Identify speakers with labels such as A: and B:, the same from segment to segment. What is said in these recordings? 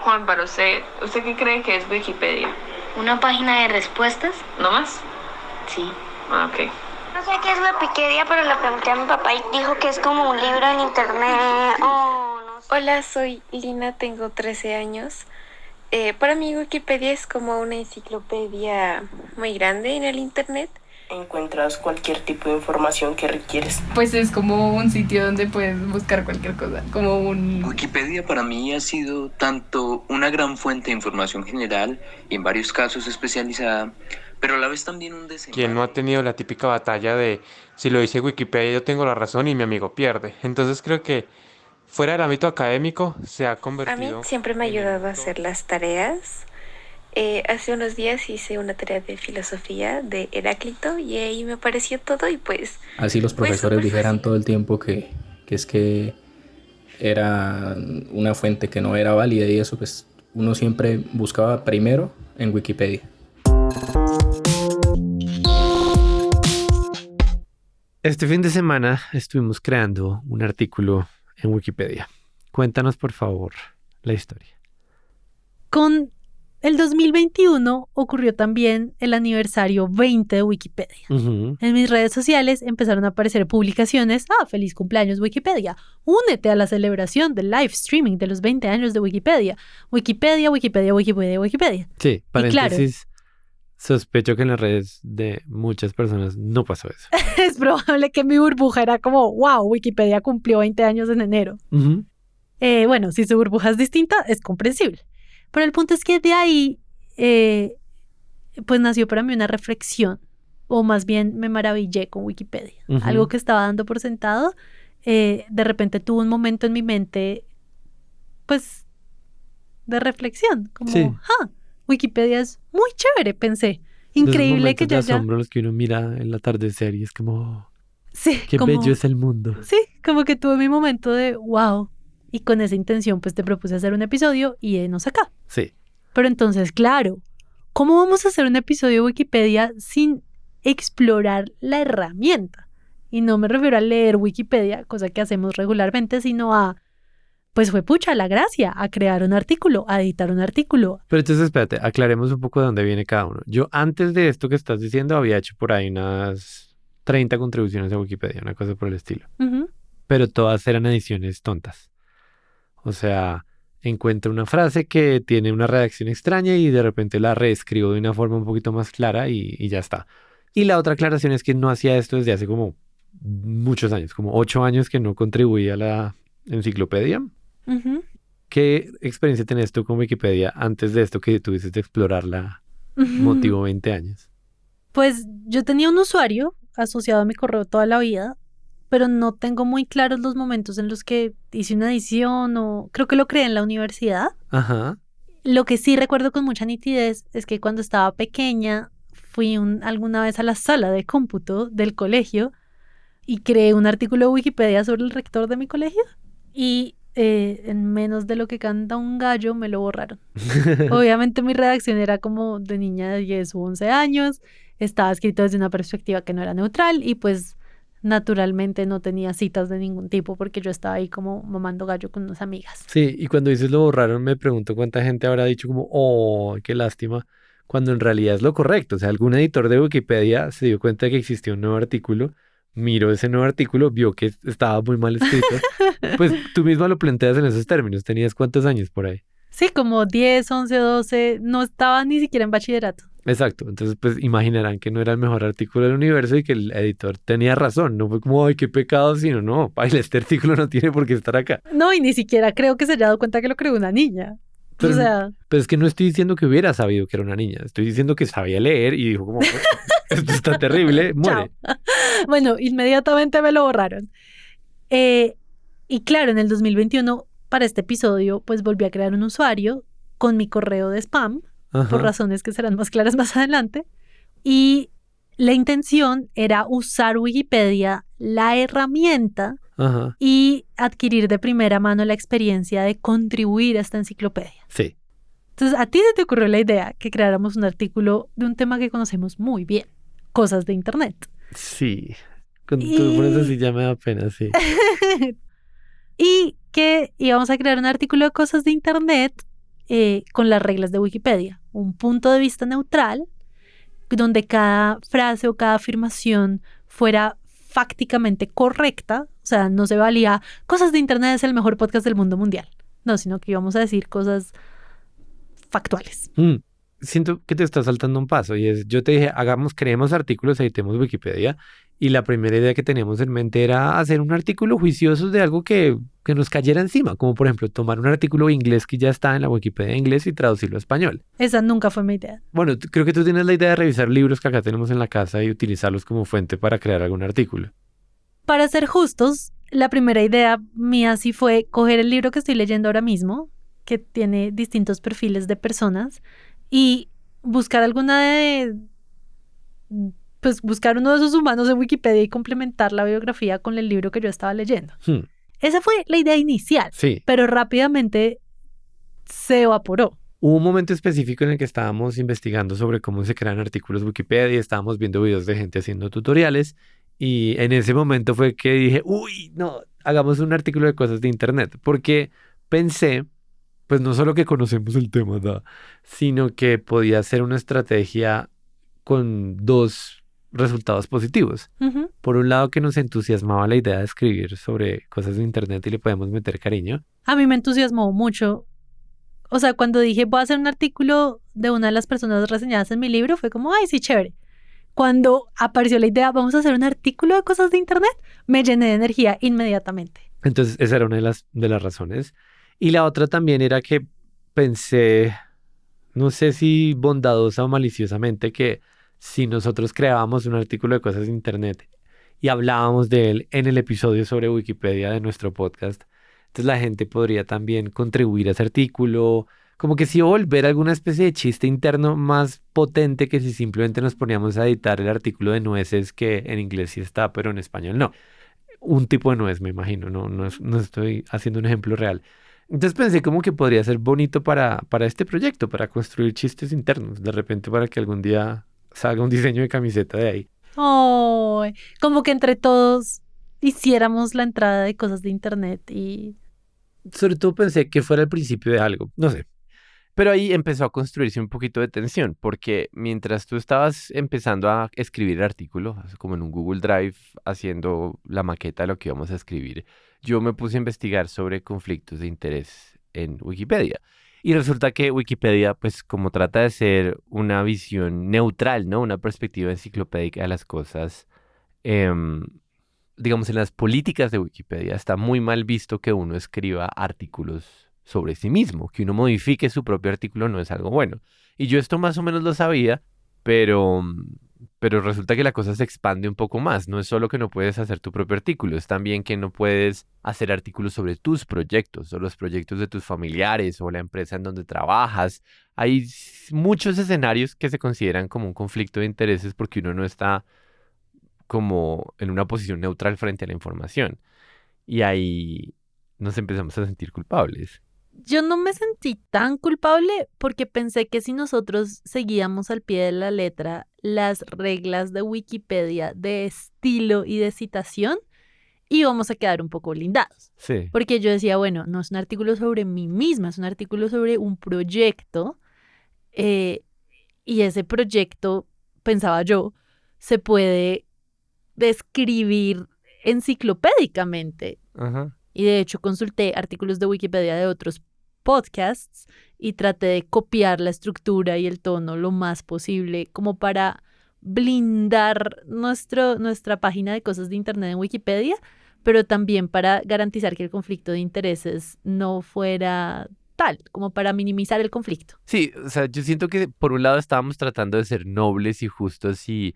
A: Juan, para ¿usted qué cree que es Wikipedia?
B: ¿Una página de respuestas?
A: ¿No más?
B: Sí.
A: Ah, ok.
C: No sé qué es Wikipedia, pero le pregunté a mi papá y dijo que es como un libro en internet o no sé.
D: Hola, soy Lina, tengo 13 años. Para mí Wikipedia es como una enciclopedia muy grande en el internet.
E: Encuentras cualquier tipo de información que requieres.
F: Pues es como un sitio donde puedes buscar cualquier cosa, como un...
G: Wikipedia para mí ha sido tanto una gran fuente de información general y en varios casos especializada, pero a la vez también un desempeño.
H: ¿Quién no ha tenido la típica batalla de si lo dice Wikipedia yo tengo la razón y mi amigo pierde? Entonces creo que fuera del ámbito académico se ha
D: A mí
H: convertido...
D: siempre me ha ayudado a hacer las tareas. Hace unos días hice una tarea de filosofía de Heráclito y ahí me apareció todo y pues...
I: Así los profesores dijeran todo el tiempo que es que era una fuente que no era válida y eso, pues uno siempre buscaba primero en Wikipedia.
J: Este fin de semana estuvimos creando un artículo en Wikipedia. Cuéntanos, por favor, la historia.
K: Con el 2021 ocurrió también el aniversario 20 de Wikipedia. En mis redes sociales empezaron a aparecer publicaciones. ¡Feliz cumpleaños Wikipedia! Únete a la celebración del live streaming de los 20 años de Wikipedia. Wikipedia, Wikipedia, Wikipedia, Wikipedia.
J: Sí, paréntesis.
K: Claro,
J: sospecho que en las redes de muchas personas no pasó eso.
K: es probable que mi burbuja era como, wow, Wikipedia cumplió 20 años en enero. Bueno, si su burbuja es distinta, es comprensible. Pero el punto es que de ahí, pues nació para mí una reflexión, o más bien me maravillé con Wikipedia. Algo que estaba dando por sentado, de repente tuvo un momento en mi mente, pues, de reflexión, como,
J: sí.
K: Wikipedia es muy chévere, pensé. Increíble que
J: ya
K: ya...
J: asombro los que uno mira el atardecer y es como,
K: sí,
J: qué
K: como,
J: bello es el mundo.
K: Sí, como que tuve mi momento de wow. Y con esa intención, pues te propuse hacer un episodio y enos acá.
J: Sí.
K: Pero entonces, claro, ¿cómo vamos a hacer un episodio de Wikipedia sin explorar la herramienta? Y no me refiero a leer Wikipedia, cosa que hacemos regularmente, sino a, pues fue pucha la gracia, a crear un artículo, a editar un artículo.
J: Pero entonces, espérate, aclaremos un poco de dónde viene cada uno. Yo antes de esto que estás diciendo había hecho por ahí unas 30 contribuciones a Wikipedia, una cosa por el estilo. Pero todas eran ediciones tontas. O sea, encuentro una frase que tiene una redacción extraña y de repente la reescribo de una forma un poquito más clara y ya está. Y la otra aclaración es que no hacía esto desde hace como muchos años, como 8 años que no contribuía a la enciclopedia. ¿Qué experiencia tenías tú con Wikipedia antes de esto que tuviste de explorarla motivo 20 años?
K: Pues yo tenía un usuario asociado a mi correo toda la vida, pero no tengo muy claros los momentos en los que hice una edición o creo que lo creé en la universidad. Lo que sí recuerdo con mucha nitidez es que cuando estaba pequeña fui alguna vez a la sala de cómputo del colegio y creé un artículo de Wikipedia sobre el rector de mi colegio y en menos de lo que canta un gallo me lo borraron. Obviamente mi redacción era como de niña de 10 u 11 años, estaba escrito desde una perspectiva que no era neutral y pues naturalmente no tenía citas de ningún tipo porque yo estaba ahí como mamando gallo con unas amigas.
J: Sí, y cuando dices lo borraron me pregunto cuánta gente habrá dicho como, oh, qué lástima, cuando en realidad es lo correcto. O sea, algún editor de Wikipedia se dio cuenta de que existía un nuevo artículo, miró ese nuevo artículo, vio que estaba muy mal escrito. Pues tú misma lo planteas en esos términos. ¿Tenías cuántos años por ahí?
K: Sí, como 10, 11, 12, no estaba ni siquiera en bachillerato.
J: Exacto, entonces pues imaginarán que no era el mejor artículo del universo y que el editor tenía razón, no fue como, ay, qué pecado, sino no, paila, este artículo no tiene por qué estar acá.
K: No, y ni siquiera creo que se haya dado cuenta que lo creó una niña.
J: Pero,
K: o sea...
J: pero es que no estoy diciendo que hubiera sabido que era una niña, estoy diciendo que sabía leer y dijo como, esto está terrible, muere.
K: Bueno, inmediatamente me lo borraron. Y claro, en el 2021, para este episodio, pues volví a crear un usuario con mi correo de spam, por razones que serán más claras más adelante. Y la intención era usar Wikipedia, la herramienta, y adquirir de primera mano la experiencia de contribuir a esta enciclopedia.
J: Sí.
K: Entonces, a ti se te ocurrió la idea que creáramos un artículo de un tema que conocemos muy bien, cosas de internet.
J: Sí, cuando tú pones así ya me da pena, sí.
K: Y que íbamos a crear un artículo de cosas de internet con las reglas de Wikipedia. Un punto de vista neutral donde cada frase o cada afirmación fuera fácticamente correcta. O sea, no se valía Cosas de Internet es el mejor podcast del mundo mundial. No, sino que íbamos a decir cosas factuales.
J: Siento que te estás saltando un paso y es, yo te dije, creemos artículos, editemos Wikipedia, y la primera idea que teníamos en mente era hacer un artículo juicioso de algo que nos cayera encima, como por ejemplo tomar un artículo inglés que ya está en la Wikipedia en inglés y traducirlo a español.
K: Esa nunca fue mi idea.
J: Bueno, creo que tú tienes la idea de revisar libros que acá tenemos en la casa y utilizarlos como fuente para crear algún artículo.
K: Para ser justos, la primera idea mía sí fue coger el libro que estoy leyendo ahora mismo, que tiene distintos perfiles de personas, y buscar buscar uno de esos humanos en Wikipedia y complementar la biografía con el libro que yo estaba leyendo. Esa fue la idea inicial,
J: sí,
K: pero rápidamente se evaporó.
J: Hubo un momento específico en el que estábamos investigando sobre cómo se crean artículos Wikipedia, estábamos viendo videos de gente haciendo tutoriales, y en ese momento fue que dije, no, hagamos un artículo de cosas de Internet, porque pensé, pues no solo que conocemos el tema, ¿no?, sino que podía ser una estrategia con dos resultados positivos. Por un lado, que nos entusiasmaba la idea de escribir sobre cosas de Internet y le podemos meter cariño.
K: A mí me entusiasmó mucho. O sea, cuando dije voy a hacer un artículo de una de las personas reseñadas en mi libro, fue como, ay, sí, chévere. Cuando apareció la idea, vamos a hacer un artículo de cosas de Internet, me llené de energía inmediatamente.
J: Entonces, esa era una de las razones. Y la otra también era que pensé, no sé si bondadosa o maliciosamente, que si nosotros creábamos un artículo de cosas de Internet y hablábamos de él en el episodio sobre Wikipedia de nuestro podcast, entonces la gente podría también contribuir a ese artículo, como que sí volver alguna especie de chiste interno más potente que si simplemente nos poníamos a editar el artículo de nueces, que en inglés sí está, pero en español no. Un tipo de nuez, me imagino, no estoy haciendo un ejemplo real. Entonces pensé como que podría ser bonito para este proyecto, para construir chistes internos, de repente para que algún día salga un diseño de camiseta de ahí.
K: Oh, como que entre todos hiciéramos la entrada de cosas de Internet y...
J: Sobre todo pensé que fuera el principio de algo, no sé. Pero ahí empezó a construirse un poquito de tensión, porque mientras tú estabas empezando a escribir el artículo, como en un Google Drive, haciendo la maqueta de lo que íbamos a escribir, yo me puse a investigar sobre conflictos de interés en Wikipedia. Y resulta que Wikipedia, pues como trata de ser una visión neutral, ¿no?, una perspectiva enciclopédica de las cosas, digamos, en las políticas de Wikipedia está muy mal visto que uno escriba artículos sobre sí mismo, que uno modifique su propio artículo no es algo bueno. Y yo esto más o menos lo sabía, pero resulta que la cosa se expande un poco más. No es solo que no puedes hacer tu propio artículo, es también que no puedes hacer artículos sobre tus proyectos o los proyectos de tus familiares o la empresa en donde trabajas. Hay muchos escenarios que se consideran como un conflicto de intereses porque uno no está como en una posición neutral frente a la información. Y ahí nos empezamos a sentir culpables.
K: Yo no me sentí tan culpable porque pensé que si nosotros seguíamos al pie de la letra las reglas de Wikipedia de estilo y de citación, íbamos a quedar un poco blindados.
J: Sí.
K: Porque yo decía, bueno, no es un artículo sobre mí misma, es un artículo sobre un proyecto, y ese proyecto, pensaba yo, se puede describir enciclopédicamente.
J: Ajá.
K: Y de hecho consulté artículos de Wikipedia de otros podcasts y traté de copiar la estructura y el tono lo más posible como para blindar nuestra página de cosas de Internet en Wikipedia, pero también para garantizar que el conflicto de intereses no fuera tal, como para minimizar el conflicto.
J: Sí, o sea, yo siento que por un lado estábamos tratando de ser nobles y justos y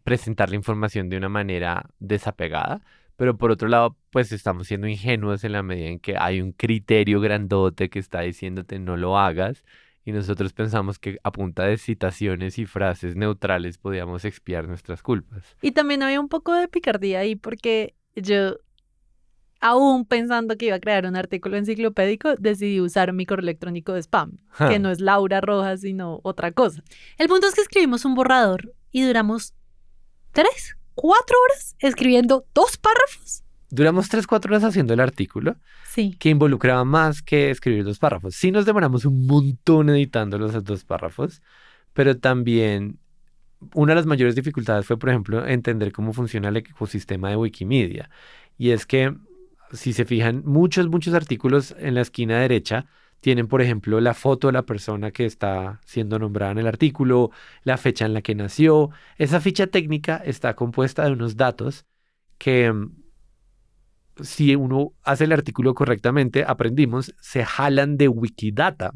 J: presentar la información de una manera desapegada, pero por otro lado, pues estamos siendo ingenuos en la medida en que hay un criterio grandote que está diciéndote no lo hagas, y nosotros pensamos que a punta de citaciones y frases neutrales podíamos expiar nuestras culpas.
K: Y también había un poco de picardía ahí porque yo, aún pensando que iba a crear un artículo enciclopédico, decidí usar mi correo electrónico de spam, que no es Laura Rojas, sino otra cosa. El punto es que escribimos un borrador y duramos 3-4 horas escribiendo 2 párrafos
J: duramos 3-4 horas haciendo el artículo,
K: Sí.
J: que involucraba más que escribir 2 párrafos. Sí nos demoramos un montón editando los 2 párrafos, pero también una de las mayores dificultades fue, por ejemplo, entender cómo funciona el ecosistema de Wikimedia. Y es que, si se fijan, muchos artículos en la esquina derecha tienen, por ejemplo, la foto de la persona que está siendo nombrada en el artículo, la fecha en la que nació. Esa ficha técnica está compuesta de unos datos que, si uno hace el artículo correctamente, aprendimos, se jalan de Wikidata,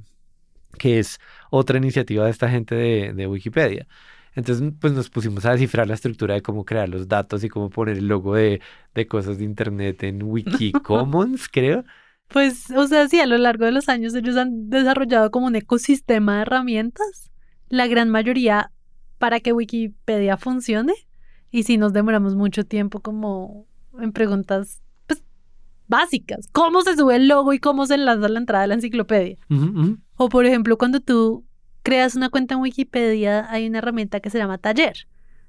J: que es otra iniciativa de esta gente de Wikipedia. Entonces, pues nos pusimos a descifrar la estructura de cómo crear los datos y cómo poner el logo de cosas de internet en Wikicommons, creo.
K: Pues, o sea, sí, a lo largo de los años ellos han desarrollado como un ecosistema de herramientas, la gran mayoría para que Wikipedia funcione, y si nos demoramos mucho tiempo como en preguntas, pues, básicas. ¿Cómo se sube el logo y cómo se enlaza la entrada de la enciclopedia? O, por ejemplo, cuando tú creas una cuenta en Wikipedia, hay una herramienta que se llama Taller,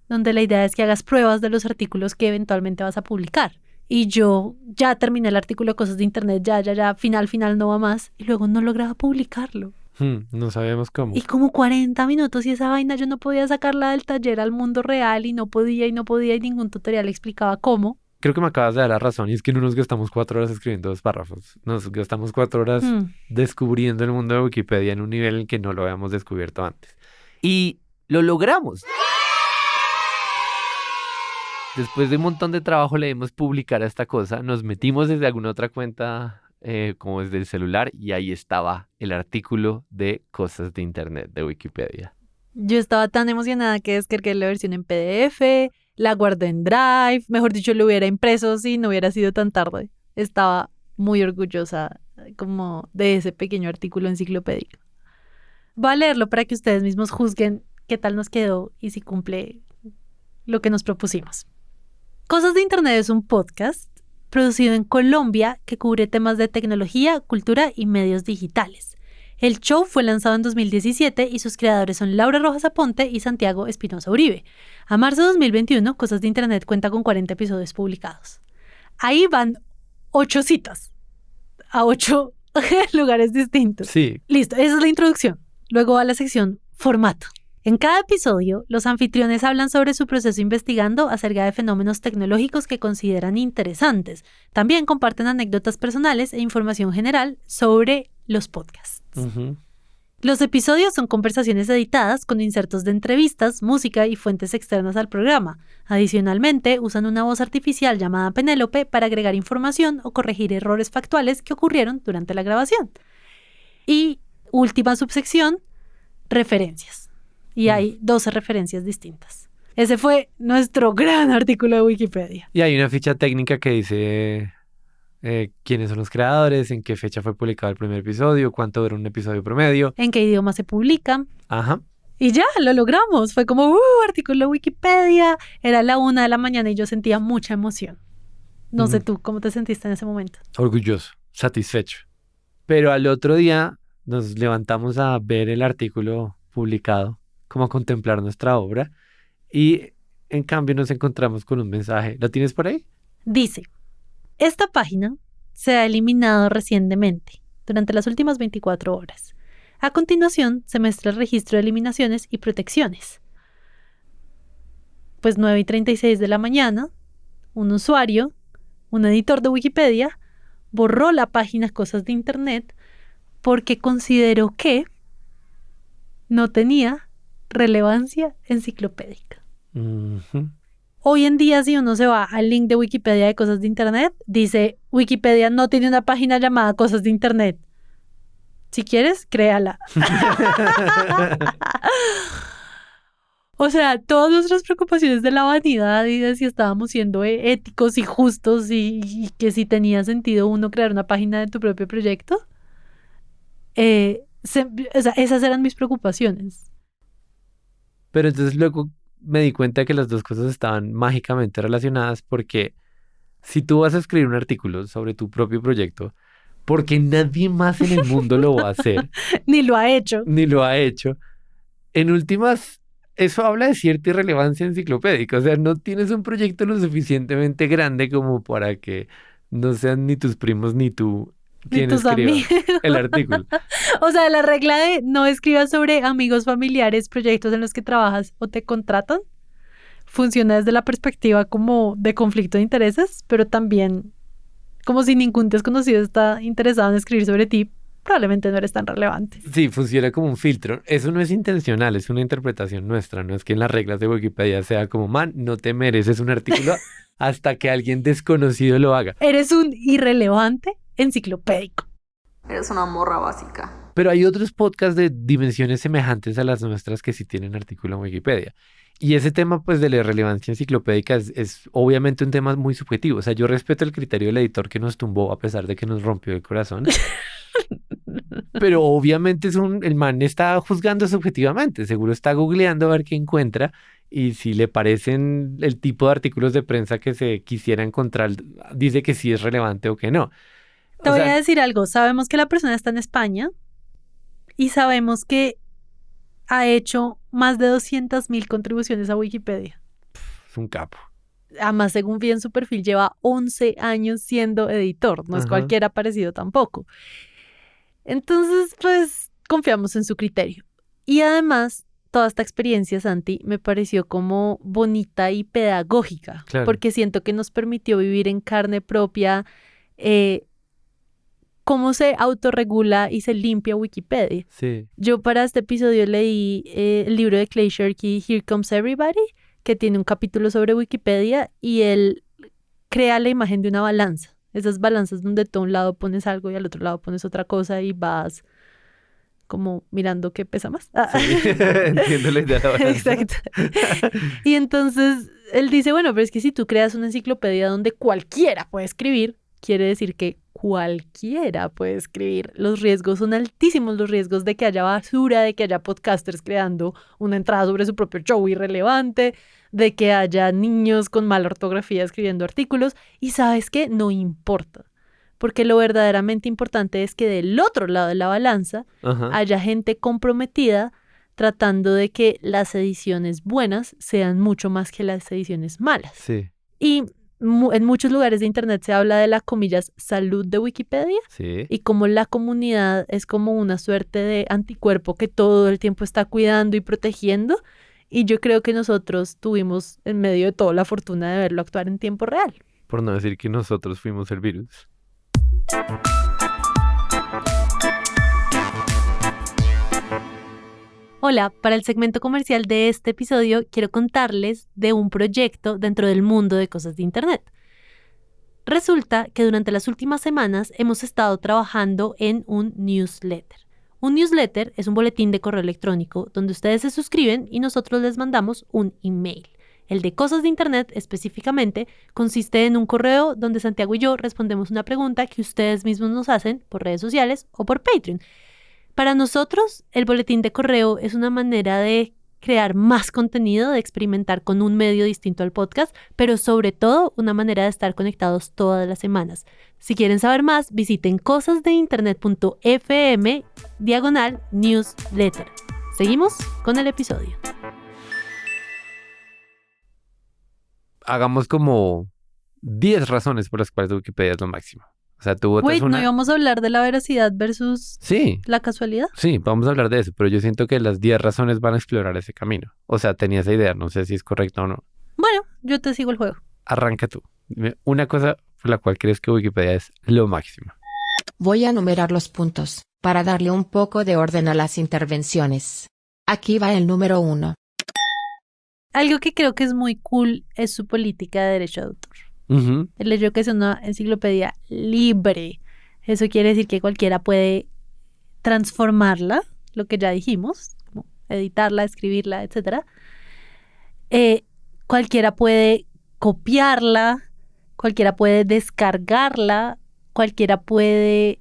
K: donde la idea es que hagas pruebas de los artículos que eventualmente vas a publicar. Y yo ya terminé el artículo de cosas de internet, ya, final, no va más, y luego no lograba publicarlo.
J: No sabemos cómo.
K: Y como 40 minutos y esa vaina yo no podía sacarla del taller al mundo real y no podía, y ningún tutorial explicaba cómo.
J: Creo que me acabas de dar la razón, y es que no nos gastamos 4 horas escribiendo 2 párrafos. Nos gastamos 4 horas descubriendo el mundo de Wikipedia en un nivel en el que no lo habíamos descubierto antes. Y lo logramos. Después de un montón de trabajo le dimos publicar a esta cosa, nos metimos desde alguna otra cuenta, como desde el celular, y ahí estaba el artículo de cosas de internet de Wikipedia.
K: Yo estaba tan emocionada que descargué la versión en PDF, la guardé en Drive, mejor dicho, lo hubiera impreso si no hubiera sido tan tarde. Estaba muy orgullosa como de ese pequeño artículo enciclopédico. Voy a leerlo para que ustedes mismos juzguen qué tal nos quedó y si cumple lo que nos propusimos. Cosas de Internet es un podcast producido en Colombia que cubre temas de tecnología, cultura y medios digitales. El show fue lanzado en 2017 y sus creadores son Laura Rojas Aponte y Santiago Espinosa Uribe. A marzo de 2021, Cosas de Internet cuenta con 40 episodios publicados. Ahí van 8 citas a 8 lugares distintos.
J: Sí.
K: Listo, esa es la introducción. Luego va la sección Formato. En cada episodio, los anfitriones hablan sobre su proceso investigando acerca de fenómenos tecnológicos que consideran interesantes. También comparten anécdotas personales e información general sobre los podcasts. Los episodios son conversaciones editadas con insertos de entrevistas, música y fuentes externas al programa. Adicionalmente, usan una voz artificial llamada Penélope para agregar información o corregir errores factuales que ocurrieron durante la grabación. Y última subsección, referencias. Y hay 12 referencias distintas. Ese fue nuestro gran artículo de Wikipedia.
J: Y hay una ficha técnica que dice quiénes son los creadores, en qué fecha fue publicado el primer episodio, cuánto dura un episodio promedio,
K: en qué idioma se publica.
J: Ajá.
K: Y ya, lo logramos. Fue como, artículo de Wikipedia. Era la 1 de la mañana y yo sentía mucha emoción. No sé tú, ¿cómo te sentiste en ese momento?
J: Orgulloso, satisfecho. Pero al otro día nos levantamos a ver el artículo publicado, como a contemplar nuestra obra, y en cambio nos encontramos con un mensaje. ¿Lo tienes por ahí?
K: Dice, esta página se ha eliminado recientemente, durante las últimas 24 horas. A continuación, se muestra el registro de eliminaciones y protecciones. Pues 9:36 de la mañana, un usuario, un editor de Wikipedia, borró la página Cosas de Internet porque consideró que no tenía relevancia enciclopédica. Hoy en día, si uno se va al link de Wikipedia de Cosas de Internet, dice, Wikipedia no tiene una página llamada Cosas de Internet. Si quieres, créala. O sea, todas nuestras preocupaciones de la vanidad y de si estábamos siendo éticos y justos y que si tenía sentido uno crear una página de tu propio proyecto, esas eran mis preocupaciones.
J: Pero entonces luego me di cuenta que las dos cosas estaban mágicamente relacionadas, porque si tú vas a escribir un artículo sobre tu propio proyecto, porque nadie más en el mundo lo va a hacer.
K: Ni lo ha hecho.
J: Ni lo ha hecho. En últimas, eso habla de cierta irrelevancia enciclopédica. O sea, no tienes un proyecto lo suficientemente grande como para que no sean ni tus primos ni tú quien escriba el artículo.
K: O sea, la regla de no escribas sobre amigos, familiares, proyectos en los que trabajas o te contratan, funciona desde la perspectiva como de conflicto de intereses, pero también como si ningún desconocido está interesado en escribir sobre ti, probablemente no eres tan relevante.
J: Sí, funciona como un filtro. Eso no es intencional, es una interpretación nuestra. No es que en las reglas de Wikipedia sea como, man, no te mereces un artículo hasta que alguien desconocido lo haga.
K: Eres un irrelevante enciclopédico.
L: Eres una morra básica.
J: Pero hay otros podcasts de dimensiones semejantes a las nuestras que sí tienen artículo en Wikipedia. Y ese tema, pues, de la irrelevancia enciclopédica es obviamente un tema muy subjetivo. O sea, yo respeto el criterio del editor que nos tumbó a pesar de que nos rompió el corazón. Pero obviamente el man está juzgando subjetivamente. Seguro está googleando a ver qué encuentra. Y si le parecen el tipo de artículos de prensa que se quisiera encontrar, dice que sí es relevante o que no.
K: Te voy a decir algo. Sabemos que la persona está en España y sabemos que ha hecho más de 200,000 contribuciones a Wikipedia.
J: Es un capo.
K: Además, según vi en su perfil, lleva 11 años siendo editor. No es cualquiera parecido tampoco. Entonces, pues, confiamos en su criterio. Y además, toda esta experiencia, Santi, me pareció como bonita y pedagógica. Claro. Porque siento que nos permitió vivir en carne propia cómo se autorregula y se limpia Wikipedia.
J: Sí.
K: Yo para este episodio leí el libro de Clay Shirky, Here Comes Everybody, que tiene un capítulo sobre Wikipedia y él crea la imagen de una balanza. Esas balanzas donde tú a un lado pones algo y al otro lado pones otra cosa y vas como mirando qué pesa más.
J: Sí, entiendo la idea de la balanza.
K: Exacto. Y entonces él dice, bueno, pero es que si tú creas una enciclopedia donde cualquiera puede escribir, quiere decir que cualquiera puede escribir. Los riesgos son altísimos, los riesgos de que haya basura, de que haya podcasters creando una entrada sobre su propio show irrelevante, de que haya niños con mala ortografía escribiendo artículos. Y ¿sabes qué? No importa. Porque lo verdaderamente importante es que del otro lado de la balanza haya gente comprometida tratando de que las ediciones buenas sean mucho más que las ediciones malas.
J: Sí.
K: Y en muchos lugares de internet se habla de la, comillas, salud de Wikipedia.
J: Sí.
K: Y como la comunidad es como una suerte de anticuerpo que todo el tiempo está cuidando y protegiendo. Y yo creo que nosotros tuvimos en medio de todo la fortuna de verlo actuar en tiempo real.
J: Por no decir que nosotros fuimos el virus.
K: Hola, para el segmento comercial de este episodio quiero contarles de un proyecto dentro del mundo de cosas de internet. Resulta que durante las últimas semanas hemos estado trabajando en un newsletter. Un newsletter es un boletín de correo electrónico donde ustedes se suscriben y nosotros les mandamos un email. El de cosas de internet específicamente consiste en un correo donde Santiago y yo respondemos una pregunta que ustedes mismos nos hacen por redes sociales o por Patreon. Para nosotros, el boletín de correo es una manera de crear más contenido, de experimentar con un medio distinto al podcast, pero sobre todo una manera de estar conectados todas las semanas. Si quieren saber más, visiten cosasdeinternet.fm/newsletter. Seguimos con el episodio.
J: Hagamos como 10 razones por las cuales Wikipedia es lo máximo. O sea, tú votas
K: Wait,
J: una...
K: ¿no íbamos a hablar de la veracidad versus la casualidad?
J: Sí, vamos a hablar de eso, pero yo siento que las 10 razones van a explorar ese camino. O sea, tenía esa idea, no sé si es correcta o no.
K: Bueno, yo te sigo el juego.
J: Arranca tú. Dime una cosa por la cual crees que Wikipedia es lo máximo.
M: Voy a numerar los puntos, para darle un poco de orden a las intervenciones. Aquí va el número 1.
K: Algo que creo que es muy cool es su política de derecho de autor. El hecho de que es una enciclopedia libre. Eso quiere decir que cualquiera puede transformarla, lo que ya dijimos, como editarla, escribirla, etc. Cualquiera puede copiarla, cualquiera puede descargarla, cualquiera puede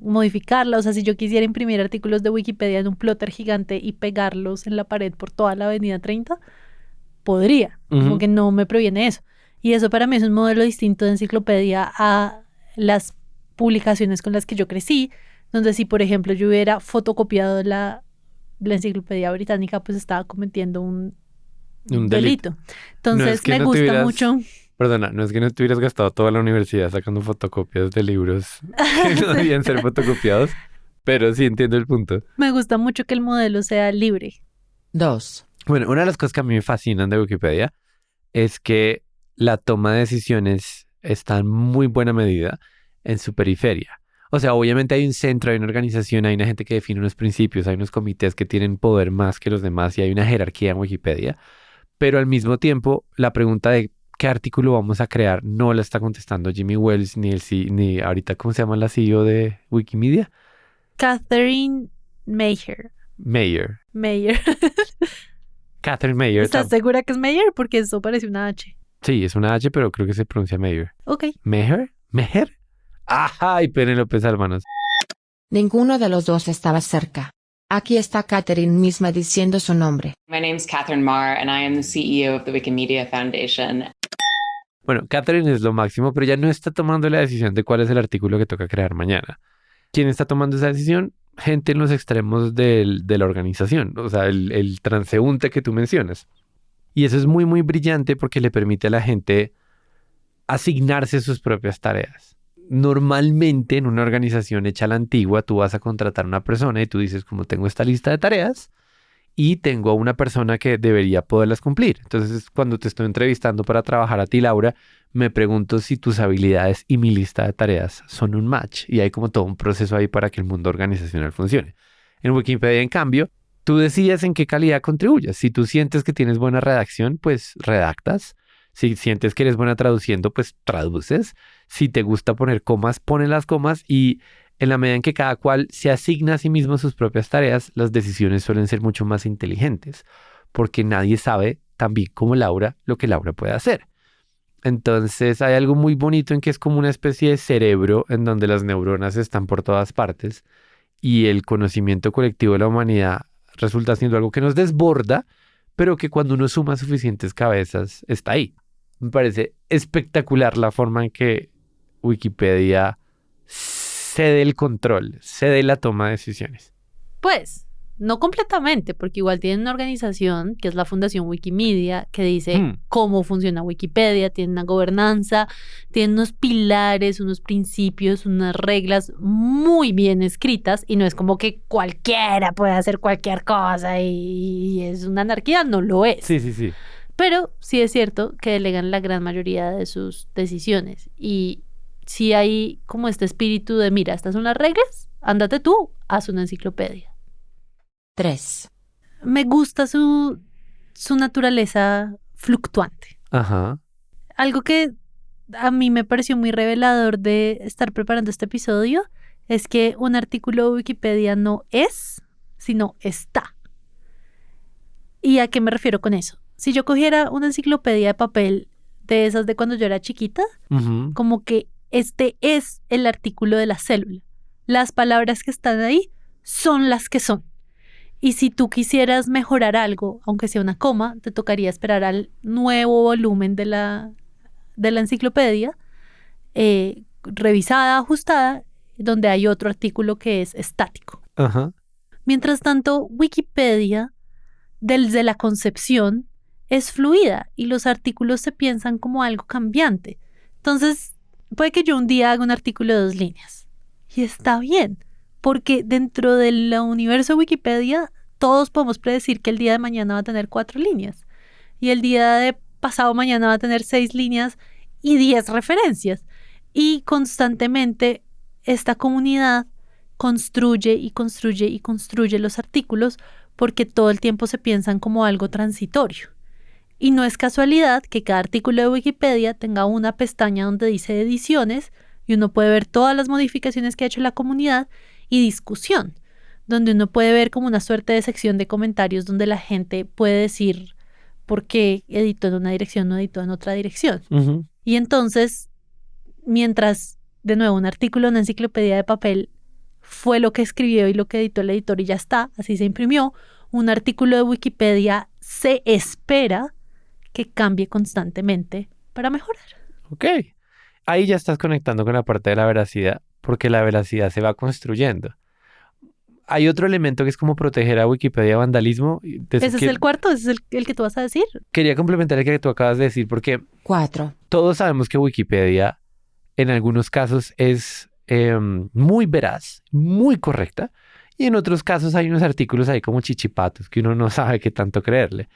K: modificarla. O sea, si yo quisiera imprimir artículos de Wikipedia en un plotter gigante y pegarlos en la pared por toda la avenida 30, podría, como que no me proviene eso. Y eso para mí es un modelo distinto de enciclopedia a las publicaciones con las que yo crecí, donde si, por ejemplo, yo hubiera fotocopiado la la enciclopedia británica pues estaba cometiendo un
J: delito.
K: Entonces
J: No es que
K: me
J: no
K: gusta
J: tuvieras-
K: mucho.
J: Perdona, no es que no te hubieras gastado toda la universidad sacando fotocopias de libros que no debían ser fotocopiados, pero sí entiendo el punto.
K: Me gusta mucho que el modelo sea libre.
M: 2,
J: Bueno, una de las cosas que a mí me fascinan de Wikipedia es que la toma de decisiones está en muy buena medida en su periferia. O sea, obviamente hay un centro, hay una organización, hay una gente que define unos principios, hay unos comités que tienen poder más que los demás y hay una jerarquía en Wikipedia. Pero al mismo tiempo, la pregunta de qué artículo vamos a crear no la está contestando Jimmy Wales ni ahorita, ¿cómo se llama la CEO de Wikimedia?
K: Catherine Mayer.
J: Mayer.
K: Mayer.
J: Catherine Mayer.
K: ¿Estás segura que es Mayer? Porque eso parece una H.
J: Sí, es una H, pero creo que se pronuncia Mayer.
K: Ok.
J: ¿Meher? ¿Meher? ¡Ajá! Y Penélope Salmanos.
M: ninguno de los dos estaba cerca. Aquí está Catherine misma diciendo su nombre.
N: My name's Catherine Marr, and I am the CEO of the Wikimedia Foundation.
J: Bueno, Catherine es lo máximo, pero ya no está tomando la decisión de cuál es el artículo que toca crear mañana. ¿Quién está tomando esa decisión? Gente en los extremos de la organización, o sea, el transeúnte que tú mencionas. Y eso es muy, muy brillante porque le permite a la gente asignarse sus propias tareas. Normalmente en una organización hecha a la antigua, tú vas a contratar a una persona y tú dices, como tengo esta lista de tareas y tengo a una persona que debería poderlas cumplir. Entonces, cuando te estoy entrevistando para trabajar a ti, Laura, me pregunto si tus habilidades y mi lista de tareas son un match. Y hay como todo un proceso ahí para que el mundo organizacional funcione. En Wikipedia, en cambio, tú decides en qué calidad contribuyes. Si tú sientes que tienes buena redacción, pues redactas. Si sientes que eres buena traduciendo, pues traduces. Si te gusta poner comas, pones las comas y en la medida en que cada cual se asigna a sí mismo sus propias tareas, las decisiones suelen ser mucho más inteligentes, porque nadie sabe tan bien como Laura lo que Laura puede hacer. Entonces hay algo muy bonito en que es como una especie de cerebro en donde las neuronas están por todas partes y el conocimiento colectivo de la humanidad resulta siendo algo que nos desborda, pero que cuando uno suma suficientes cabezas está ahí. Me parece espectacular la forma en que Wikipedia cede el control, cede la toma de decisiones.
K: Pues, no completamente, porque igual tienen una organización que es la Fundación Wikimedia, que dice cómo funciona Wikipedia, tiene una gobernanza, tiene unos pilares, unos principios, unas reglas muy bien escritas, y no es como que cualquiera puede hacer cualquier cosa y es una anarquía, no lo es.
J: Sí.
K: Pero sí es cierto que delegan la gran mayoría de sus decisiones y sí hay como este espíritu de, mira, estas son las reglas, ándate tú, haz una enciclopedia.
M: 3.
K: Me gusta su naturaleza fluctuante.
J: Ajá.
K: Algo que a mí me pareció muy revelador de estar preparando este episodio es que un artículo de Wikipedia no es, sino está. ¿Y a qué me refiero con eso? Si yo cogiera una enciclopedia de papel de esas de cuando yo era chiquita, como que este es el artículo de la célula. Las palabras que están ahí son las que son. Y si tú quisieras mejorar algo, aunque sea una coma, te tocaría esperar al nuevo volumen de la enciclopedia, revisada, ajustada, donde hay otro artículo que es estático.
J: Ajá.
K: Mientras tanto, Wikipedia, desde la concepción, es fluida y los artículos se piensan como algo cambiante. Entonces, puede que yo un día haga un artículo de 2 líneas. Y está bien, porque dentro del universo de Wikipedia, todos podemos predecir que el día de mañana va a tener 4 líneas. Y el día de pasado mañana va a tener 6 líneas y 10 referencias. Y constantemente esta comunidad construye y construye y construye los artículos porque todo el tiempo se piensan como algo transitorio. Y no es casualidad que cada artículo de Wikipedia tenga una pestaña donde dice ediciones y uno puede ver todas las modificaciones que ha hecho la comunidad y discusión, donde uno puede ver como una suerte de sección de comentarios donde la gente puede decir por qué editó en una dirección, no editó en otra dirección. Y entonces, mientras, de nuevo, un artículo en una enciclopedia de papel fue lo que escribió y lo que editó el editor y ya está, así se imprimió, un artículo de Wikipedia se espera que cambie constantemente para mejorar.
J: Ok. Ahí ya estás conectando con la parte de la veracidad, porque la veracidad se va construyendo. hay otro elemento que es como proteger a Wikipedia de vandalismo.
K: ¿Ese es el cuarto? ¿Ese es el que tú vas a decir?
J: Quería complementar el que tú acabas de decir porque
M: 4.
J: Todos sabemos que Wikipedia en algunos casos es muy veraz, muy correcta, y en otros casos hay unos artículos ahí como chichipatos que uno no sabe qué tanto creerle.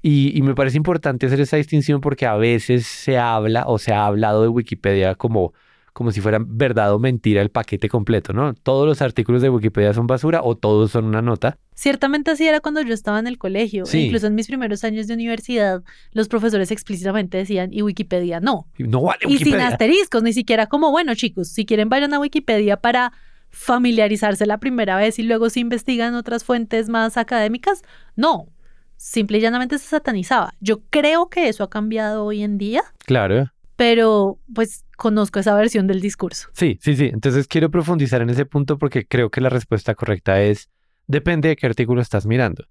J: Y me parece importante hacer esa distinción porque a veces se habla o se ha hablado de Wikipedia como si fuera verdad o mentira el paquete completo, ¿no? Todos los artículos de Wikipedia son basura o todos son una nota.
K: Ciertamente así era cuando yo estaba en el colegio.
J: Sí.
K: Incluso en mis primeros años de universidad, los profesores explícitamente decían, y Wikipedia no.
J: No vale
K: Y sin
J: Wikipedia.
K: asteriscos, ni siquiera como, bueno, chicos, si quieren vayan a Wikipedia para familiarizarse la primera vez y luego se investigan otras fuentes más académicas. No, simple y llanamente se satanizaba. Yo creo que eso ha cambiado hoy en día.
J: Claro.
K: Pero pues conozco esa versión del discurso.
J: Sí. Entonces quiero profundizar en ese punto porque creo que la respuesta correcta es depende de qué artículo estás mirando.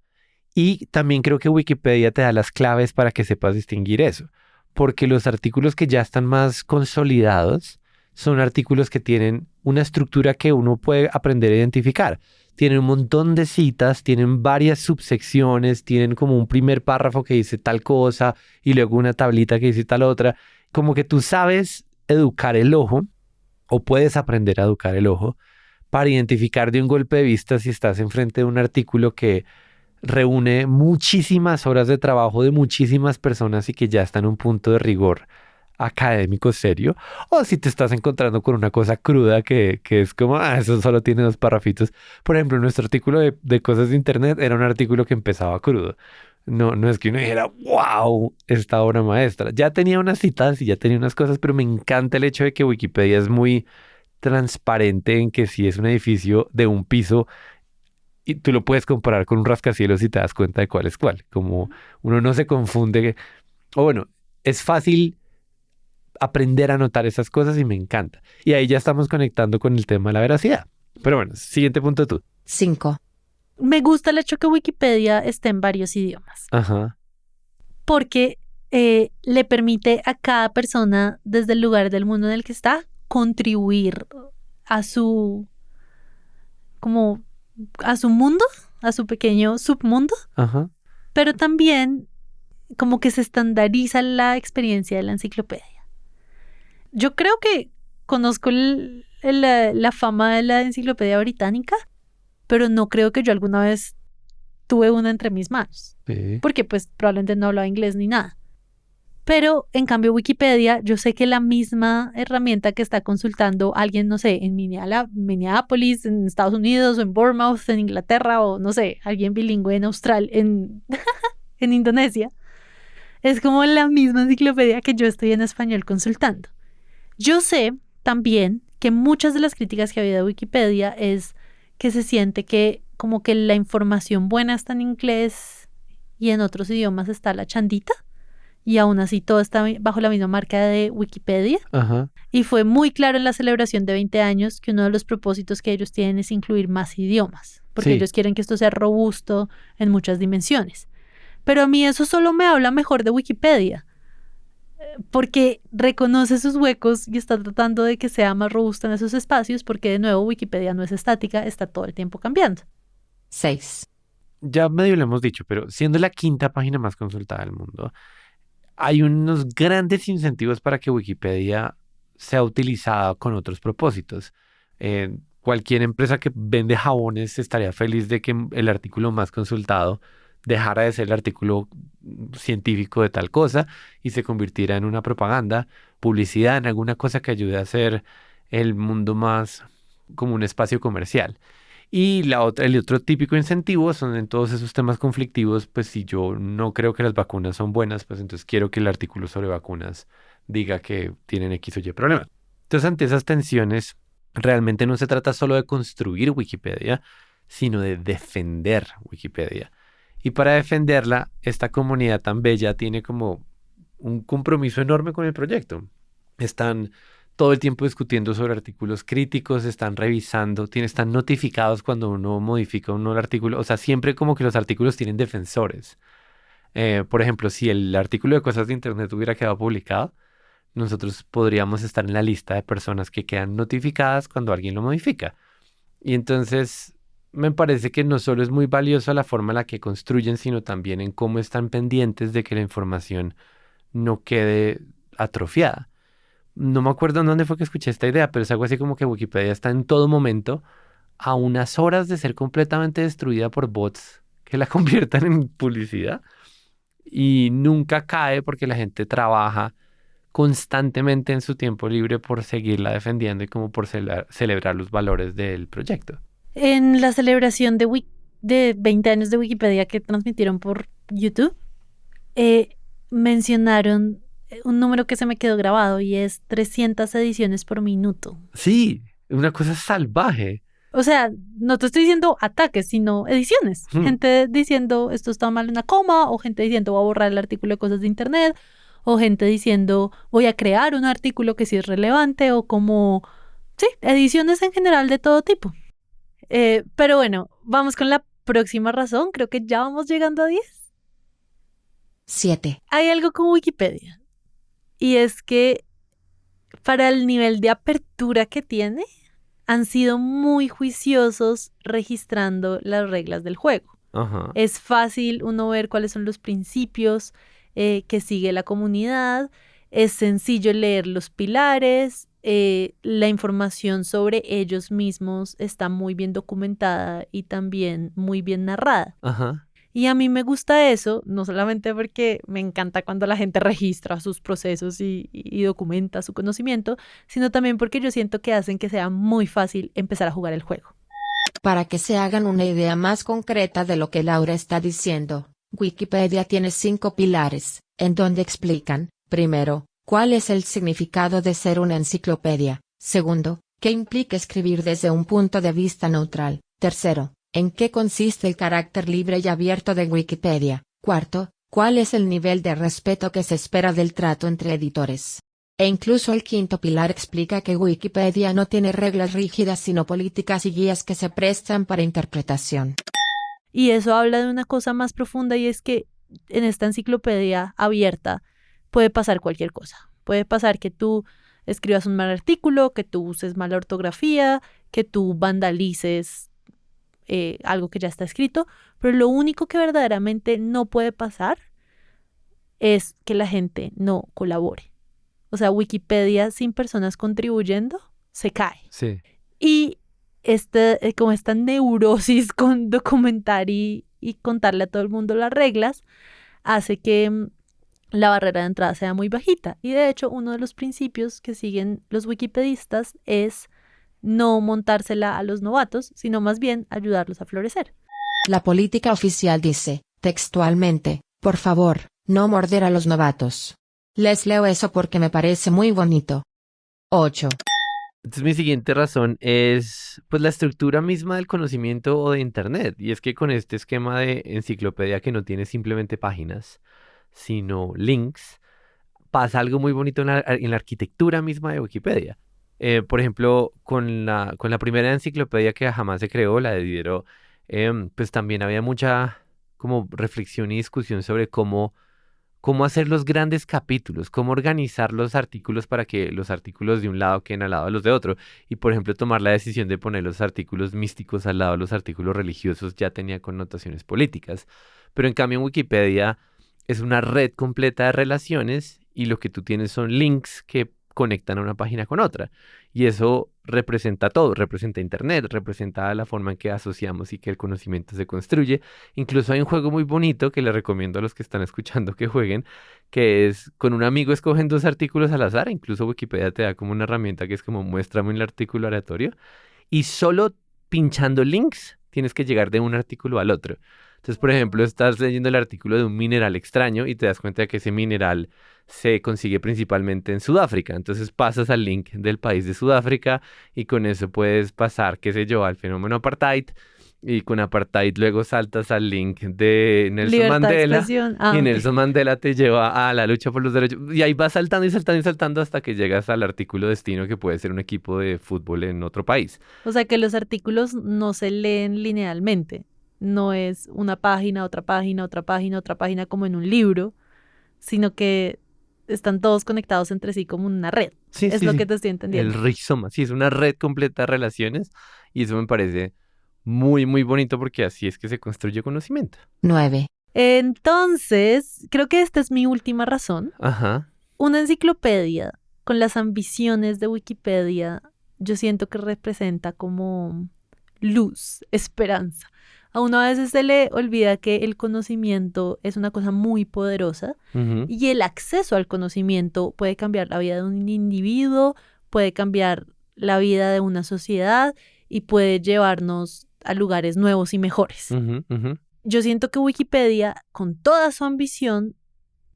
J: Y también creo que Wikipedia te da las claves para que sepas distinguir eso. Porque los artículos que ya están más consolidados son artículos que tienen una estructura que uno puede aprender a identificar. Tienen un montón de citas, tienen varias subsecciones, tienen como un primer párrafo que dice tal cosa y luego una tablita que dice tal otra. Como que tú sabes educar el ojo o puedes aprender a educar el ojo para identificar de un golpe de vista si estás enfrente de un artículo que reúne muchísimas horas de trabajo de muchísimas personas y que ya está en un punto de rigor académico serio, o si te estás encontrando con una cosa cruda que es como, eso solo tiene 2 parrafitos. Por ejemplo, nuestro artículo de cosas de internet era un artículo que empezaba crudo. No es que uno dijera, wow, esta obra maestra. Ya tenía unas citas y ya tenía unas cosas, pero me encanta el hecho de que Wikipedia es muy transparente en que si es un edificio de un piso y tú lo puedes comparar con un rascacielos y te das cuenta de cuál es cuál. Como uno no se confunde. O bueno, es fácil aprender a notar esas cosas y me encanta. Y ahí ya estamos conectando con el tema de la veracidad. Pero bueno, siguiente punto tú.
M: 5.
K: Me gusta el hecho que Wikipedia esté en varios idiomas.
J: Ajá.
K: Porque le permite a cada persona, desde el lugar del mundo en el que está, contribuir a su mundo, a su pequeño submundo.
J: Ajá.
K: Pero también como que se estandariza la experiencia de la enciclopedia. Yo creo que conozco la fama de la enciclopedia británica, pero no creo que yo alguna vez tuve una entre mis manos.
J: Sí.
K: Porque pues probablemente no hablaba inglés ni nada. Pero en cambio Wikipedia, yo sé que la misma herramienta que está consultando alguien, no sé, en Minneapolis, en Estados Unidos, o en Bournemouth, en Inglaterra, o no sé, alguien bilingüe en Australia, en Indonesia, es como la misma enciclopedia que yo estoy en español consultando. Yo sé también que muchas de las críticas que ha habido de Wikipedia es que se siente que como que la información buena está en inglés y en otros idiomas está la chandita, y aún así todo está bajo la misma marca de Wikipedia.
J: Ajá.
K: Y fue muy claro en la celebración de 20 años que uno de los propósitos que ellos tienen es incluir más idiomas, porque ellos quieren que esto sea robusto en muchas dimensiones. Pero a mí eso solo me habla mejor de Wikipedia, porque reconoce sus huecos y está tratando de que sea más robusta en esos espacios, porque de nuevo Wikipedia no es estática, está todo el tiempo cambiando.
M: 6.
J: Ya medio lo hemos dicho, pero siendo la 5ª página más consultada del mundo, hay unos grandes incentivos para que Wikipedia sea utilizada con otros propósitos. Cualquier empresa que vende jabones estaría feliz de que el artículo más consultado dejara de ser el artículo científico de tal cosa y se convirtiera en una propaganda, publicidad, en alguna cosa que ayude a hacer el mundo más como un espacio comercial. Y el otro típico incentivo son en todos esos temas conflictivos, pues si yo no creo que las vacunas son buenas, pues entonces quiero que el artículo sobre vacunas diga que tienen X o Y problema. Entonces ante esas tensiones, realmente no se trata solo de construir Wikipedia, sino de defender Wikipedia. Y para defenderla, esta comunidad tan bella tiene como un compromiso enorme con el proyecto. Están todo el tiempo discutiendo sobre artículos críticos, están revisando, están notificados cuando uno modifica el artículo. O sea, siempre como que los artículos tienen defensores. Por ejemplo, si el artículo de cosas de internet hubiera quedado publicado, nosotros podríamos estar en la lista de personas que quedan notificadas cuando alguien lo modifica. Y entonces me parece que no solo es muy valiosa la forma en la que construyen, sino también en cómo están pendientes de que la información no quede atrofiada. No me acuerdo en dónde fue que escuché esta idea, pero es algo así como que Wikipedia está en todo momento a unas horas de ser completamente destruida por bots que la conviertan en publicidad y nunca cae porque la gente trabaja constantemente en su tiempo libre por seguirla defendiendo y como por celebrar los valores del proyecto.
K: En la celebración de 20 años de Wikipedia que transmitieron por YouTube, mencionaron un número que se me quedó grabado y es 300 ediciones por minuto.
J: Sí, una cosa salvaje.
K: O sea, no te estoy diciendo ataques, sino ediciones. Gente diciendo esto está mal en una coma, o gente diciendo voy a borrar el artículo de cosas de internet, o gente diciendo voy a crear un artículo que sí es relevante, o como, sí, ediciones en general de todo tipo. Pero bueno, vamos con la próxima razón. Creo que ya vamos llegando a 10.
M: 7.
K: Hay algo con Wikipedia. Y es que para el nivel de apertura que tiene, han sido muy juiciosos registrando las reglas del juego.
J: Ajá.
K: Es fácil uno ver cuáles son los principios que sigue la comunidad. Es sencillo leer los pilares. La información sobre ellos mismos está muy bien documentada y también muy bien narrada.
J: Ajá.
K: Y a mí me gusta eso, no solamente porque me encanta cuando la gente registra sus procesos y documenta su conocimiento, sino también porque yo siento que hacen que sea muy fácil empezar a jugar el juego.
M: Para que se hagan una idea más concreta de lo que Laura está diciendo, Wikipedia tiene 5 pilares, en donde explican, primero, cuál es el significado de ser una enciclopedia, segundo, qué implica escribir desde un punto de vista neutral, tercero, ¿en qué consiste el carácter libre y abierto de Wikipedia? Cuarto, ¿cuál es el nivel de respeto que se espera del trato entre editores? E incluso el quinto pilar explica que Wikipedia no tiene reglas rígidas sino políticas y guías que se prestan para interpretación.
K: Y eso habla de una cosa más profunda y es que en esta enciclopedia abierta puede pasar cualquier cosa. Puede pasar que tú escribas un mal artículo, que tú uses mala ortografía, que tú vandalices algo que ya está escrito, pero lo único que verdaderamente no puede pasar es que la gente no colabore. O sea, Wikipedia sin personas contribuyendo se cae.
J: Sí.
K: Y como esta neurosis con documentar y contarle a todo el mundo las reglas hace que la barrera de entrada sea muy bajita. Y de hecho, uno de los principios que siguen los wikipedistas es no montársela a los novatos, sino más bien ayudarlos a florecer.
M: La política oficial dice, textualmente, por favor, no morder a los novatos. Les leo eso porque me parece muy bonito. 8.
J: Entonces mi siguiente razón es pues la estructura misma del conocimiento o de internet. Y es que con este esquema de enciclopedia que no tiene simplemente páginas, sino links, pasa algo muy bonito en la arquitectura misma de Wikipedia. Por ejemplo, con la primera enciclopedia que jamás se creó, la de Diderot, pues también había mucha como reflexión y discusión sobre cómo hacer los grandes capítulos, cómo organizar los artículos para que los artículos de un lado queden al lado de los de otro. Y por ejemplo, tomar la decisión de poner los artículos místicos al lado de los artículos religiosos ya tenía connotaciones políticas. Pero en cambio en Wikipedia es una red completa de relaciones y lo que tú tienes son links que conectan a una página con otra. Y eso representa todo, representa internet, representa la forma en que asociamos y que el conocimiento se construye. Incluso hay un juego muy bonito que les recomiendo a los que están escuchando que jueguen, que es con un amigo escogen 2 artículos al azar. Incluso Wikipedia te da como una herramienta que es como muéstrame el artículo aleatorio. Y solo pinchando links tienes que llegar de un artículo al otro. Entonces, por ejemplo, estás leyendo el artículo de un mineral extraño y te das cuenta de que ese mineral se consigue principalmente en Sudáfrica. Entonces pasas al link del país de Sudáfrica y con eso puedes pasar, qué sé yo, al fenómeno apartheid. Y con apartheid luego saltas al link de Nelson Mandela. Y Nelson Mandela te lleva a la lucha por los derechos. Y ahí vas saltando y saltando y saltando hasta que llegas al artículo destino que puede ser un equipo de fútbol en otro país.
K: O sea que los artículos no se leen linealmente. No es una página, otra página, otra página, otra página como en un libro, sino que están todos conectados entre sí como una red. Que te estoy entendiendo.
J: El rizoma, sí, es una red completa de relaciones y eso me parece muy, muy bonito porque así es que se construye conocimiento.
M: 9.
K: Entonces, creo que esta es mi última razón.
J: Ajá.
K: Una enciclopedia con las ambiciones de Wikipedia, yo siento que representa como luz, esperanza. A uno a veces se le olvida que el conocimiento es una cosa muy poderosa y el acceso al conocimiento puede cambiar la vida de un individuo, puede cambiar la vida de una sociedad y puede llevarnos a lugares nuevos y mejores. Yo siento que Wikipedia, con toda su ambición,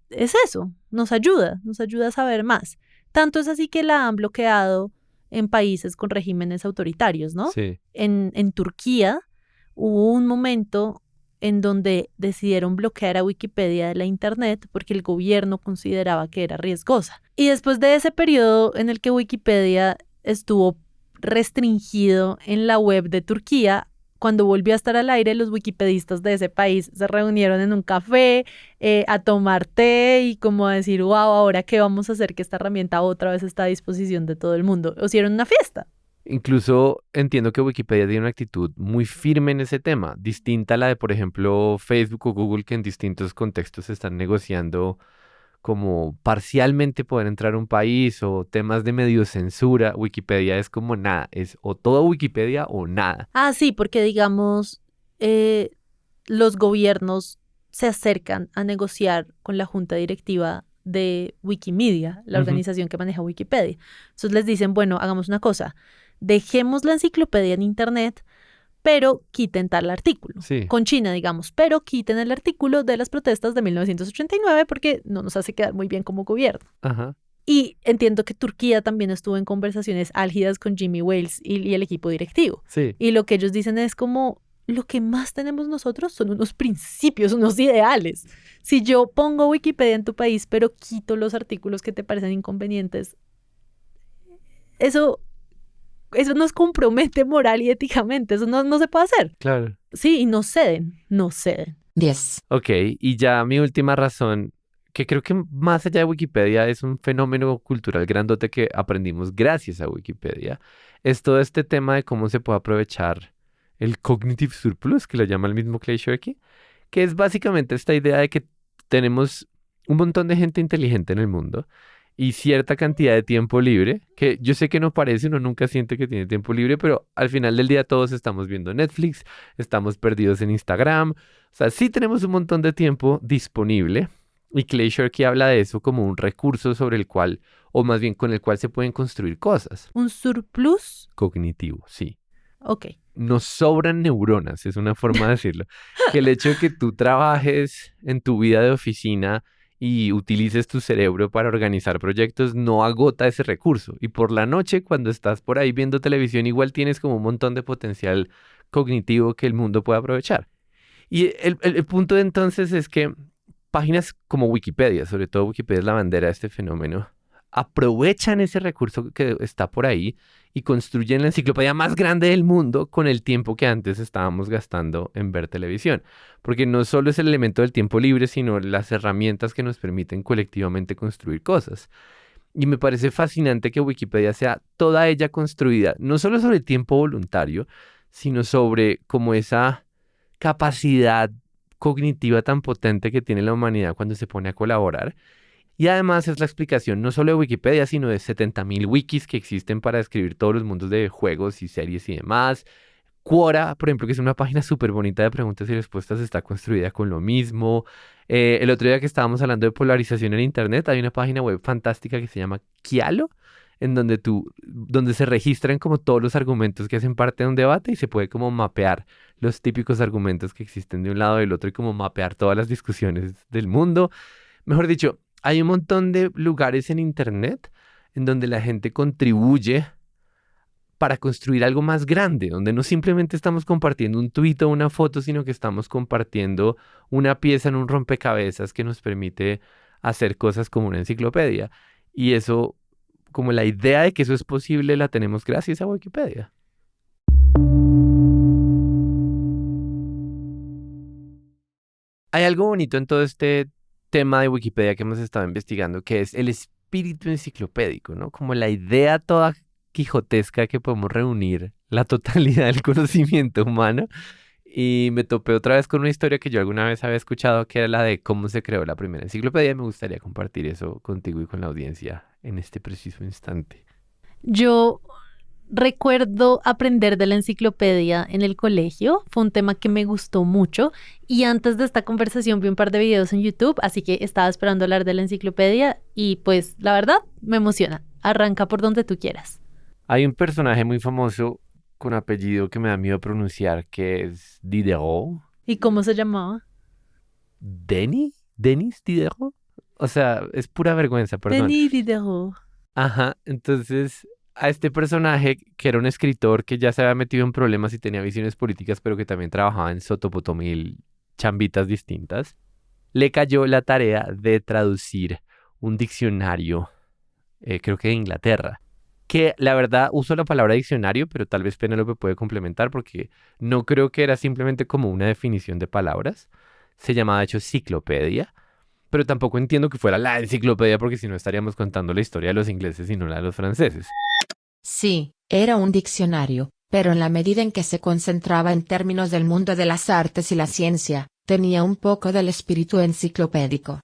K: es eso, nos ayuda a saber más. Tanto es así que la han bloqueado en países con regímenes autoritarios, ¿no?
J: Sí.
K: En Turquía hubo un momento en donde decidieron bloquear a Wikipedia de la internet porque el gobierno consideraba que era riesgosa. Y después de ese periodo en el que Wikipedia estuvo restringido en la web de Turquía, cuando volvió a estar al aire, los wikipedistas de ese país se reunieron en un café a tomar té y como a decir, wow, ¿ahora qué vamos a hacer que esta herramienta otra vez está a disposición de todo el mundo? O hicieron una fiesta.
J: Incluso entiendo que Wikipedia tiene una actitud muy firme en ese tema, distinta a la de, por ejemplo, Facebook o Google, que en distintos contextos están negociando como parcialmente poder entrar a un país o temas de medio censura. Wikipedia es como nada, es o todo Wikipedia o nada.
K: Ah, sí, porque digamos, los gobiernos se acercan a negociar con la junta directiva de Wikimedia, la organización que maneja Wikipedia. Entonces les dicen, bueno, hagamos una cosa, dejemos la enciclopedia en internet, pero quiten tal artículo.
J: Sí.
K: Con China, digamos, pero quiten el artículo de las protestas de 1989 porque no nos hace quedar muy bien como gobierno.
J: Ajá.
K: Y entiendo que Turquía también estuvo en conversaciones álgidas con Jimmy Wales y el equipo directivo.
J: Sí.
K: Y lo que ellos dicen es como, lo que más tenemos nosotros son unos principios, unos ideales. Si yo pongo Wikipedia en tu país, pero quito los artículos que te parecen inconvenientes, eso nos compromete moral y éticamente. Eso no se puede hacer.
J: Claro.
K: Sí, y no ceden.
M: 10.
J: Ok, y ya mi última razón, que creo que más allá de Wikipedia es un fenómeno cultural grandote que aprendimos gracias a Wikipedia, es todo este tema de cómo se puede aprovechar el cognitive surplus, que lo llama el mismo Clay Shirky, que es básicamente esta idea de que tenemos un montón de gente inteligente en el mundo y cierta cantidad de tiempo libre, que yo sé que no parece, uno nunca siente que tiene tiempo libre, pero al final del día todos estamos viendo Netflix, estamos perdidos en Instagram, o sea, sí tenemos un montón de tiempo disponible y Clay Shirky habla de eso como un recurso sobre el cual, o más bien con el cual se pueden construir cosas.
K: ¿Un surplus?
J: Cognitivo, sí.
K: Ok.
J: Nos sobran neuronas, es una forma de decirlo. Que el hecho de que tú trabajes en tu vida de oficina y utilices tu cerebro para organizar proyectos no agota ese recurso. Y por la noche, cuando estás por ahí viendo televisión, igual tienes como un montón de potencial cognitivo que el mundo puede aprovechar. Y el punto de entonces es que páginas como Wikipedia, sobre todo Wikipedia es la bandera de este fenómeno, aprovechan ese recurso que está por ahí y construyen la enciclopedia más grande del mundo con el tiempo que antes estábamos gastando en ver televisión. Porque no solo es el elemento del tiempo libre, sino las herramientas que nos permiten colectivamente construir cosas. Y me parece fascinante que Wikipedia sea toda ella construida, no solo sobre el tiempo voluntario, sino sobre como esa capacidad cognitiva tan potente que tiene la humanidad cuando se pone a colaborar. Y además es la explicación no solo de Wikipedia, sino de 70.000 wikis que existen para describir todos los mundos de juegos y series y demás. Quora, por ejemplo, que es una página súper bonita de preguntas y respuestas, está construida con lo mismo. El otro día que estábamos hablando de polarización en Internet, hay una página web fantástica que se llama Kialo, en donde se registran como todos los argumentos que hacen parte de un debate y se puede como mapear los típicos argumentos que existen de un lado y del otro y como mapear todas las discusiones del mundo. Mejor dicho, hay un montón de lugares en Internet en donde la gente contribuye para construir algo más grande, donde no simplemente estamos compartiendo un tuit o una foto, sino que estamos compartiendo una pieza en un rompecabezas que nos permite hacer cosas como una enciclopedia. Y eso, como la idea de que eso es posible, la tenemos gracias a Wikipedia. Hay algo bonito en todo este tema de Wikipedia que hemos estado investigando, que es el espíritu enciclopédico, ¿no? Como la idea toda quijotesca que podemos reunir la totalidad del conocimiento humano. Y me topé otra vez con una historia que yo alguna vez había escuchado, que era la de cómo se creó la primera enciclopedia. Me gustaría compartir eso contigo y con la audiencia en este preciso instante.
K: Yo recuerdo aprender de la enciclopedia en el colegio. Fue un tema que me gustó mucho. Y antes de esta conversación vi un par de videos en YouTube, así que estaba esperando hablar de la enciclopedia y pues la verdad me emociona. Arranca por donde tú quieras.
J: Hay un personaje muy famoso con apellido que me da miedo pronunciar, que es Diderot.
K: ¿Y cómo se llamaba?
J: ¿Denis Diderot? O sea, es pura vergüenza, perdón.
K: Denis Diderot.
J: Ajá, entonces a este personaje, que era un escritor que ya se había metido en problemas y tenía visiones políticas, pero que también trabajaba en Sotopotomil chambitas distintas, le cayó la tarea de traducir un diccionario, creo que de Inglaterra. Que la verdad uso la palabra diccionario, pero tal vez Penélope puede complementar porque no creo que era simplemente como una definición de palabras. Se llamaba de hecho ciclopedia, pero tampoco entiendo que fuera la enciclopedia porque si no estaríamos contando la historia de los ingleses y no la de los franceses.
M: Sí, era un diccionario, pero en la medida en que se concentraba en términos del mundo de las artes y la ciencia, tenía un poco del espíritu enciclopédico.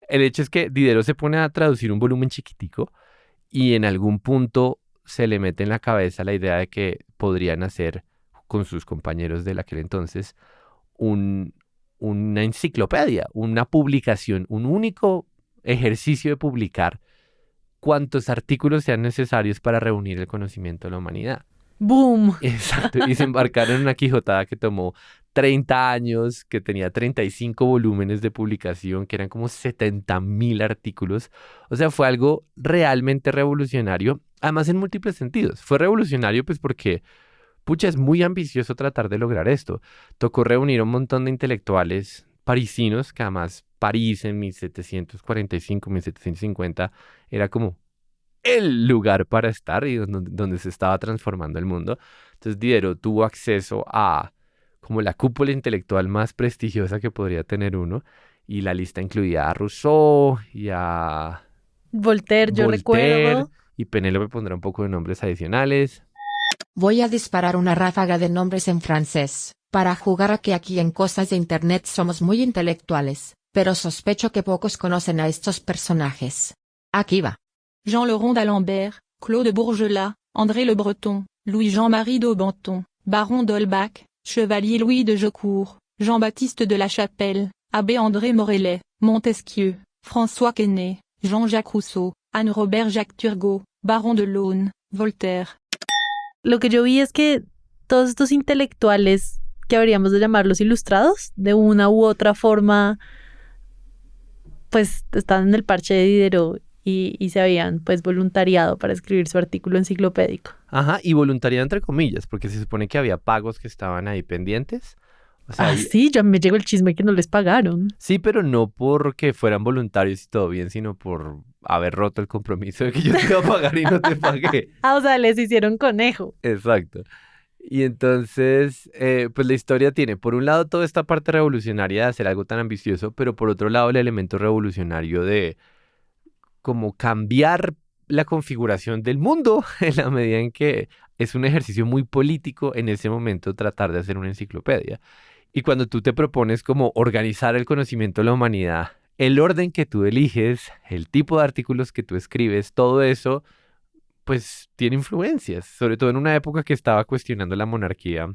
J: El hecho es que Diderot se pone a traducir un volumen chiquitico y en algún punto se le mete en la cabeza la idea de que podrían hacer con sus compañeros de aquel entonces una enciclopedia, una publicación, un único ejercicio de publicar cuantos artículos sean necesarios para reunir el conocimiento de la humanidad.
K: ¡Boom!
J: Exacto, y se embarcaron en una quijotada que tomó 30 años, que tenía 35 volúmenes de publicación, que eran como 70,000 artículos. O sea, fue algo realmente revolucionario, además en múltiples sentidos. Fue revolucionario pues porque, pucha, es muy ambicioso tratar de lograr esto. Tocó reunir a un montón de intelectuales parisinos, que además París en 1745, 1750 era como el lugar para estar y donde se estaba transformando el mundo. Entonces Diderot tuvo acceso a como la cúpula intelectual más prestigiosa que podría tener uno, y la lista incluía a Rousseau y a
K: Voltaire, yo recuerdo.
J: Y Penélope pondrá un poco de nombres adicionales.
M: Voy a disparar una ráfaga de nombres en francés, para jugar a que aquí en Cosas de Internet somos muy intelectuales, pero sospecho que pocos conocen a estos personajes. Aquí va.
O: Jean-Laurent d'Alembert, Claude Bourgelat, André Le Breton, Louis-Jean-Marie d'Aubenton, Baron d'Holbach, Chevalier Louis de Jaucourt, Jean-Baptiste de la Chapelle, Abbé André Morellet, Montesquieu, François Quesnay, Jean-Jacques Rousseau, Anne-Robert Jacques Turgot, Baron de Laune, Voltaire.
K: Lo que yo vi es que todos estos intelectuales, que habríamos de llamarlos ilustrados, de una u otra forma, pues están en el parche de Diderot y se habían pues voluntariado para escribir su artículo enciclopédico.
J: Ajá, y voluntariado entre comillas, porque se supone que había pagos que estaban ahí pendientes. O sea,
K: sí, ya me llegó el chisme que no les pagaron.
J: Sí, pero no porque fueran voluntarios y todo bien, sino por haber roto el compromiso de que yo te iba a pagar y no te pagué.
K: O sea, les hicieron conejo.
J: Exacto. Y entonces, pues la historia tiene, por un lado, toda esta parte revolucionaria de hacer algo tan ambicioso, pero por otro lado, el elemento revolucionario de como cambiar la configuración del mundo en la medida en que es un ejercicio muy político en ese momento tratar de hacer una enciclopedia. Y cuando tú te propones como organizar el conocimiento de la humanidad, el orden que tú eliges, el tipo de artículos que tú escribes, todo eso, pues tiene influencias, sobre todo en una época que estaba cuestionando la monarquía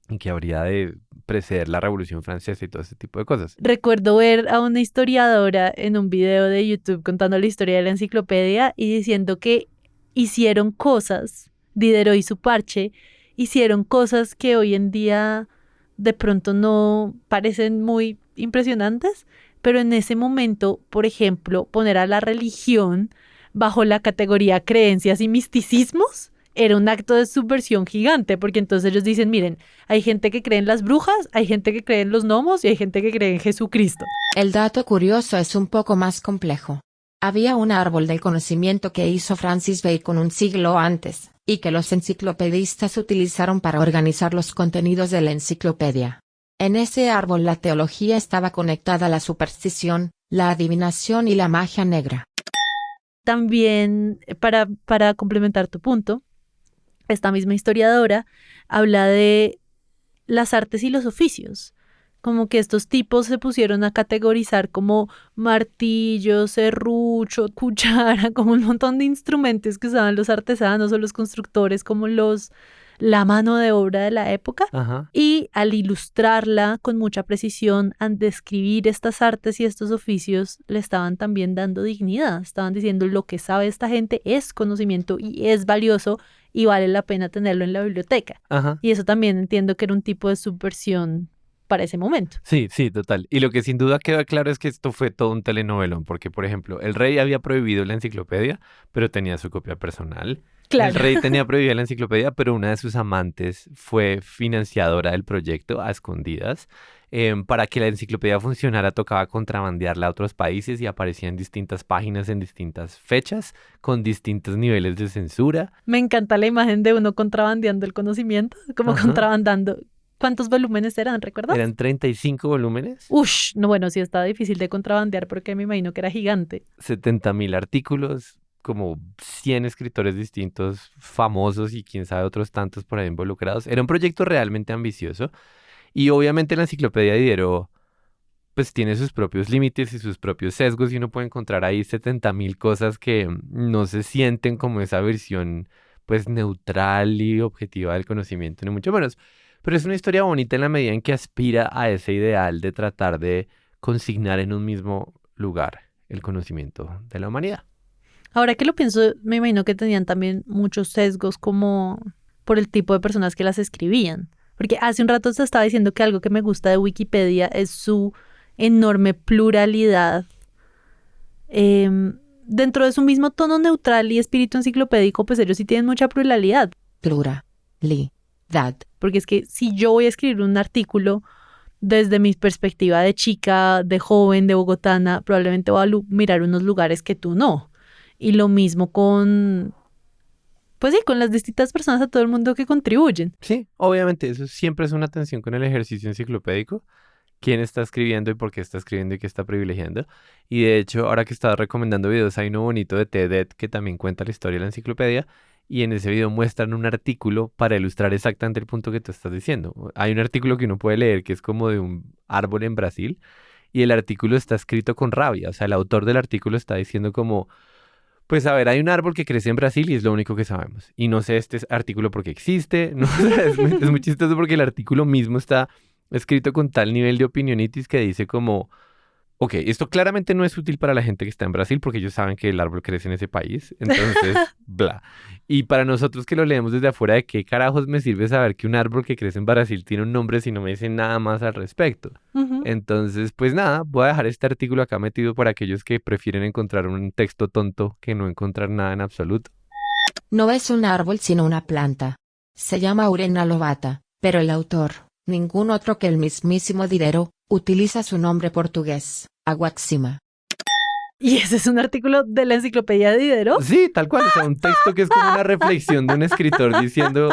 J: y que habría de preceder la Revolución Francesa y todo ese tipo de cosas.
K: Recuerdo ver a una historiadora en un video de YouTube contando la historia de la enciclopedia y diciendo que hicieron cosas, Diderot y su parche, hicieron cosas que hoy en día de pronto no parecen muy impresionantes, pero en ese momento, por ejemplo, poner a la religión bajo la categoría creencias y misticismos era un acto de subversión gigante, porque entonces ellos dicen, miren, hay gente que cree en las brujas, hay gente que cree en los gnomos y hay gente que cree en Jesucristo.
M: El dato curioso es un poco más complejo. Había un árbol del conocimiento que hizo Francis Bacon un siglo antes, y que los enciclopedistas utilizaron para organizar los contenidos de la enciclopedia. En ese árbol la teología estaba conectada a la superstición, la adivinación y la magia negra.
K: también, para complementar tu punto, esta misma historiadora habla de las artes y los oficios, como que estos tipos se pusieron a categorizar como martillo, serrucho, cuchara, como un montón de instrumentos que usaban los artesanos o los constructores, como la mano de obra de la época.
J: Ajá.
K: Y al ilustrarla con mucha precisión, al describir estas artes y estos oficios, le estaban también dando dignidad. Estaban diciendo lo que sabe esta gente es conocimiento y es valioso y vale la pena tenerlo en la biblioteca.
J: Ajá.
K: Y eso también entiendo que era un tipo de subversión para ese momento.
J: Sí, total. Y lo que sin duda queda claro es que esto fue todo un telenovelón, porque, por ejemplo, el rey había prohibido la enciclopedia, pero tenía su copia personal.
K: Claro.
J: El rey tenía prohibida la enciclopedia, pero una de sus amantes fue financiadora del proyecto a escondidas. Para que la enciclopedia funcionara, tocaba contrabandearla a otros países y aparecía en distintas páginas en distintas fechas, con distintos niveles de censura.
K: Me encanta la imagen de uno contrabandeando el conocimiento, como
J: Ajá.
K: contrabandando. ¿Cuántos volúmenes eran, recuerdas?
J: Eran 35 volúmenes.
K: Ush, no, bueno, sí estaba difícil de contrabandear porque me imagino que era gigante.
J: 70,000 artículos, como 100 escritores distintos, famosos y quién sabe otros tantos por ahí involucrados. Era un proyecto realmente ambicioso y obviamente la enciclopedia de Diderot pues tiene sus propios límites y sus propios sesgos y uno puede encontrar ahí 70,000 cosas que no se sienten como esa versión pues neutral y objetiva del conocimiento, ni mucho menos. Pero es una historia bonita en la medida en que aspira a ese ideal de tratar de consignar en un mismo lugar el conocimiento de la humanidad.
K: Ahora que lo pienso, me imagino que tenían también muchos sesgos como por el tipo de personas que las escribían. Porque hace un rato te estaba diciendo que algo que me gusta de Wikipedia es su enorme pluralidad. Dentro de su mismo tono neutral y espíritu enciclopédico, pues ellos sí tienen mucha pluralidad.
M: Pluralidad.
K: Porque es que si yo voy a escribir un artículo desde mi perspectiva de chica, de joven, de bogotana, probablemente voy a mirar unos lugares que tú no. Y lo mismo con, pues sí, con las distintas personas, a todo el mundo que contribuyen.
J: Sí, obviamente, eso siempre es una tensión con el ejercicio enciclopédico. ¿Quién está escribiendo y por qué está escribiendo y qué está privilegiando? Y de hecho, ahora que estaba recomendando videos, hay uno bonito de TED que también cuenta la historia de la enciclopedia. Y en ese video muestran un artículo para ilustrar exactamente el punto que tú estás diciendo. Hay un artículo que uno puede leer que es como de un árbol en Brasil y el artículo está escrito con rabia. O sea, el autor del artículo está diciendo como, pues a ver, hay un árbol que crece en Brasil y es lo único que sabemos. Y no sé este artículo por qué existe. No, o sea, es muy chistoso porque el artículo mismo está escrito con tal nivel de opinionitis que dice como, ok, esto claramente no es útil para la gente que está en Brasil porque ellos saben que el árbol crece en ese país, entonces, bla. Y para nosotros que lo leemos desde afuera, ¿de qué carajos me sirve saber que un árbol que crece en Brasil tiene un nombre si no me dicen nada más al respecto?
K: Uh-huh.
J: Entonces, pues nada, voy a dejar este artículo acá metido para aquellos que prefieren encontrar un texto tonto que no encontrar nada en absoluto.
M: No es un árbol sino una planta. Se llama Aurena lobata, pero el autor, ningún otro que el mismísimo Diderot, utiliza su nombre portugués, Aguaxima.
K: ¿Y ese es un artículo de la enciclopedia de Diderot?
J: Sí, tal cual, o sea, un texto que es como una reflexión de un escritor diciendo,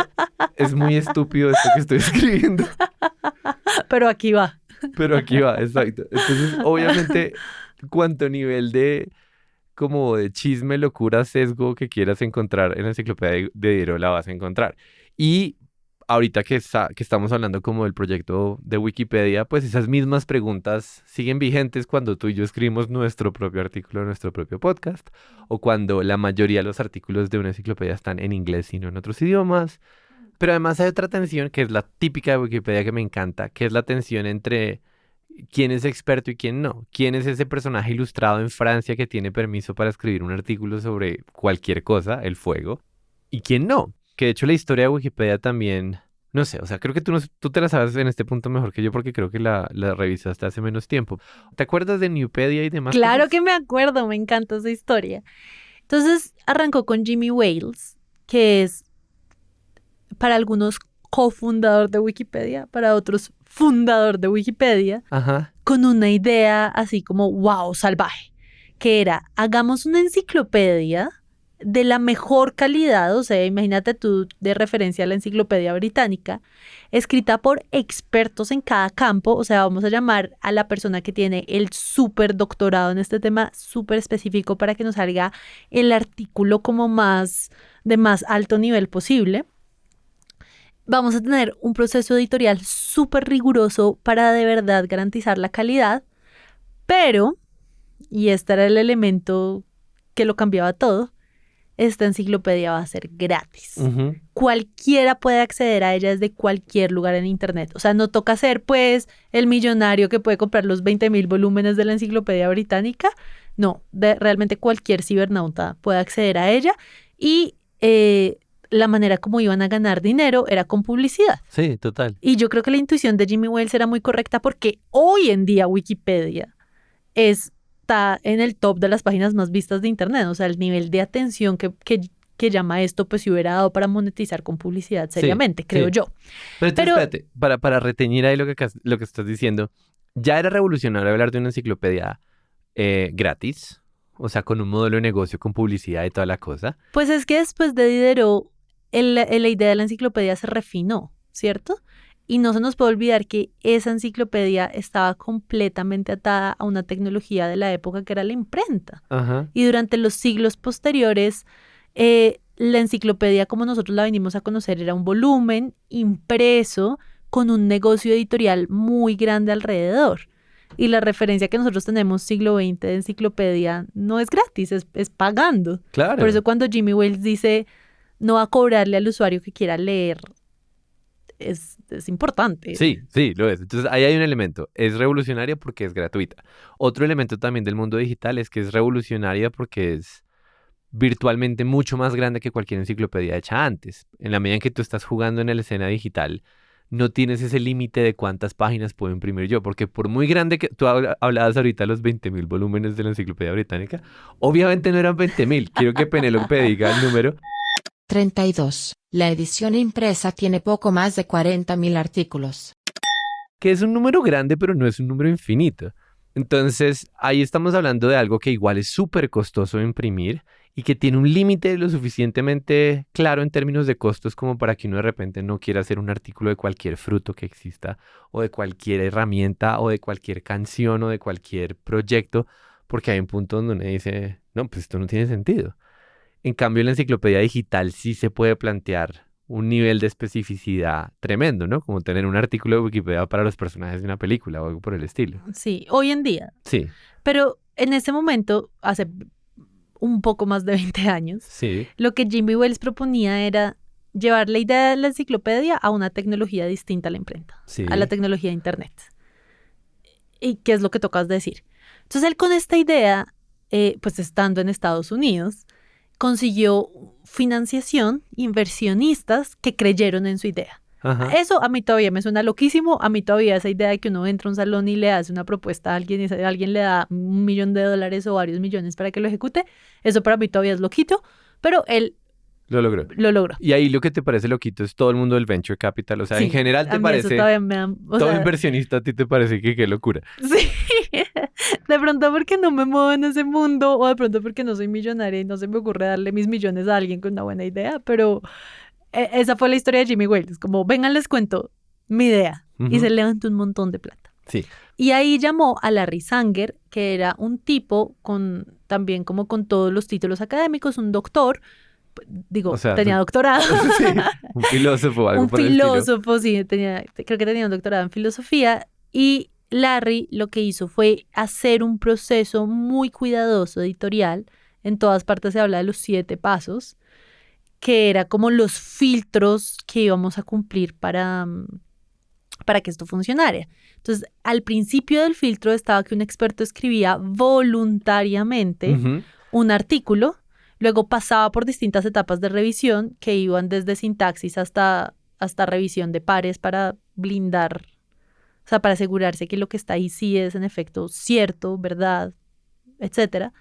J: es muy estúpido esto que estoy escribiendo.
K: Pero aquí va.
J: Pero aquí va, exacto. Entonces, obviamente, cuánto nivel de como de chisme, locura, sesgo que quieras encontrar en la enciclopedia de Diderot la vas a encontrar. Y ahorita que estamos hablando como del proyecto de Wikipedia, pues esas mismas preguntas siguen vigentes cuando tú y yo escribimos nuestro propio artículo, nuestro propio podcast, o cuando la mayoría de los artículos de una enciclopedia están en inglés y no en otros idiomas. Pero además hay otra tensión que es la típica de Wikipedia que me encanta, que es la tensión entre quién es experto y quién no. ¿Quién es ese personaje ilustrado en Francia que tiene permiso para escribir un artículo sobre cualquier cosa, el fuego, y quién no? Que de hecho la historia de Wikipedia también, no sé, o sea, creo que tú te la sabes en este punto mejor que yo porque creo que la revisaste hace menos tiempo. ¿Te acuerdas de Newpedia y demás?
K: Claro
J: cosas?
K: que me acuerdo, me encanta esa historia. Entonces arrancó con Jimmy Wales, que es para algunos cofundador de Wikipedia, para otros fundador de Wikipedia,
J: Ajá.
K: con una idea así como wow, salvaje, que era hagamos una enciclopedia de la mejor calidad, o sea, imagínate tú de referencia a la Enciclopedia Británica, escrita por expertos en cada campo, o sea, vamos a llamar a la persona que tiene el súper doctorado en este tema súper específico para que nos salga el artículo como de más alto nivel posible. Vamos a tener un proceso editorial súper riguroso para de verdad garantizar la calidad, pero, y este era el elemento que lo cambiaba todo, esta enciclopedia va a ser gratis. Cualquiera puede acceder a ella desde cualquier lugar en internet. O sea, no toca ser pues el millonario que puede comprar los 20,000 volúmenes de la Enciclopedia Británica. No, realmente cualquier cibernauta puede acceder a ella y la manera como iban a ganar dinero era con publicidad.
J: Sí, total.
K: Y yo creo que la intuición de Jimmy Wales era muy correcta porque hoy en día Wikipedia está en el top de las páginas más vistas de internet. O sea, el nivel de atención que llama esto, pues se hubiera dado para monetizar con publicidad seriamente, creo yo.
J: Pero entonces, espérate, para retener ahí lo que estás diciendo, ya era revolucionario hablar de una enciclopedia gratis, o sea, con un modelo de negocio, con publicidad y toda la cosa.
K: Pues es que después de Diderot, la idea de la enciclopedia se refinó, ¿cierto? Y no se nos puede olvidar que esa enciclopedia estaba completamente atada a una tecnología de la época que era la imprenta.
J: Ajá.
K: Y durante los siglos posteriores, la enciclopedia como nosotros la venimos a conocer era un volumen impreso con un negocio editorial muy grande alrededor. Y la referencia que nosotros tenemos siglo XX de enciclopedia no es gratis, es pagando.
J: Claro.
K: Por eso cuando Jimmy Wales dice no va a cobrarle al usuario que quiera leer, es importante.
J: Sí, lo es. Entonces ahí hay un elemento. Es revolucionaria porque es gratuita. Otro elemento también del mundo digital es que es revolucionaria porque es virtualmente mucho más grande que cualquier enciclopedia hecha antes. En la medida en que tú estás jugando en la escena digital, no tienes ese límite de cuántas páginas puedo imprimir yo, porque por muy grande que tú hablabas ahorita de los 20,000 volúmenes de la Enciclopedia Británica, obviamente no eran 20,000. Quiero que Penélope diga el número.
M: 32. La edición impresa tiene poco más de 40,000 artículos.
J: Que es un número grande, pero no es un número infinito. Entonces, ahí estamos hablando de algo que igual es súper costoso de imprimir y que tiene un límite lo suficientemente claro en términos de costos como para que uno de repente no quiera hacer un artículo de cualquier fruto que exista o de cualquier herramienta o de cualquier canción o de cualquier proyecto, porque hay un punto donde uno dice, no, pues esto no tiene sentido. En cambio, en la enciclopedia digital sí se puede plantear un nivel de especificidad tremendo, ¿no? Como tener un artículo de Wikipedia para los personajes de una película o algo por el estilo.
K: Sí, hoy en día.
J: Sí.
K: Pero en ese momento, hace un poco más de 20 años,
J: sí,
K: lo que Jimmy Wales proponía era llevar la idea de la enciclopedia a una tecnología distinta a la imprenta,
J: sí,
K: a la tecnología de internet. ¿Y qué es lo que tocas decir? Entonces él con esta idea, pues estando en Estados Unidos, consiguió financiación, inversionistas que creyeron en su idea.
J: Ajá.
K: Eso a mí todavía me suena loquísimo. A mí todavía esa idea de que uno entra a un salón y le hace una propuesta a alguien y alguien le da $1,000,000 o varios millones para que lo ejecute, eso para mí todavía es loquito, pero él
J: lo logró. Y ahí lo que te parece loquito es todo el mundo del venture capital. O sea,
K: sí,
J: en general te parece, todo inversionista a ti te parece que qué locura.
K: Sí, de pronto porque no me muevo en ese mundo o de pronto porque no soy millonaria y no se me ocurre darle mis millones a alguien con una buena idea, pero esa fue la historia de Jimmy Wales, como vengan les cuento mi idea, y se levantó un montón de plata.
J: Sí.
K: Y ahí llamó a Larry Sanger, que era un tipo también como con todos los títulos académicos, un doctor, digo, o sea, tenía doctorado.
J: Sí, un filósofo, algo por el estilo.
K: Un filósofo, sí, creo que tenía un doctorado en filosofía, y Larry lo que hizo fue hacer un proceso muy cuidadoso editorial. En todas partes se habla de los 7 pasos, que era como los filtros que íbamos a cumplir para que esto funcionara. Entonces, al principio del filtro estaba que un experto escribía voluntariamente un artículo, luego pasaba por distintas etapas de revisión que iban desde sintaxis hasta revisión de pares para blindar, o sea, para asegurarse que lo que está ahí sí es en efecto cierto, verdad, etcétera.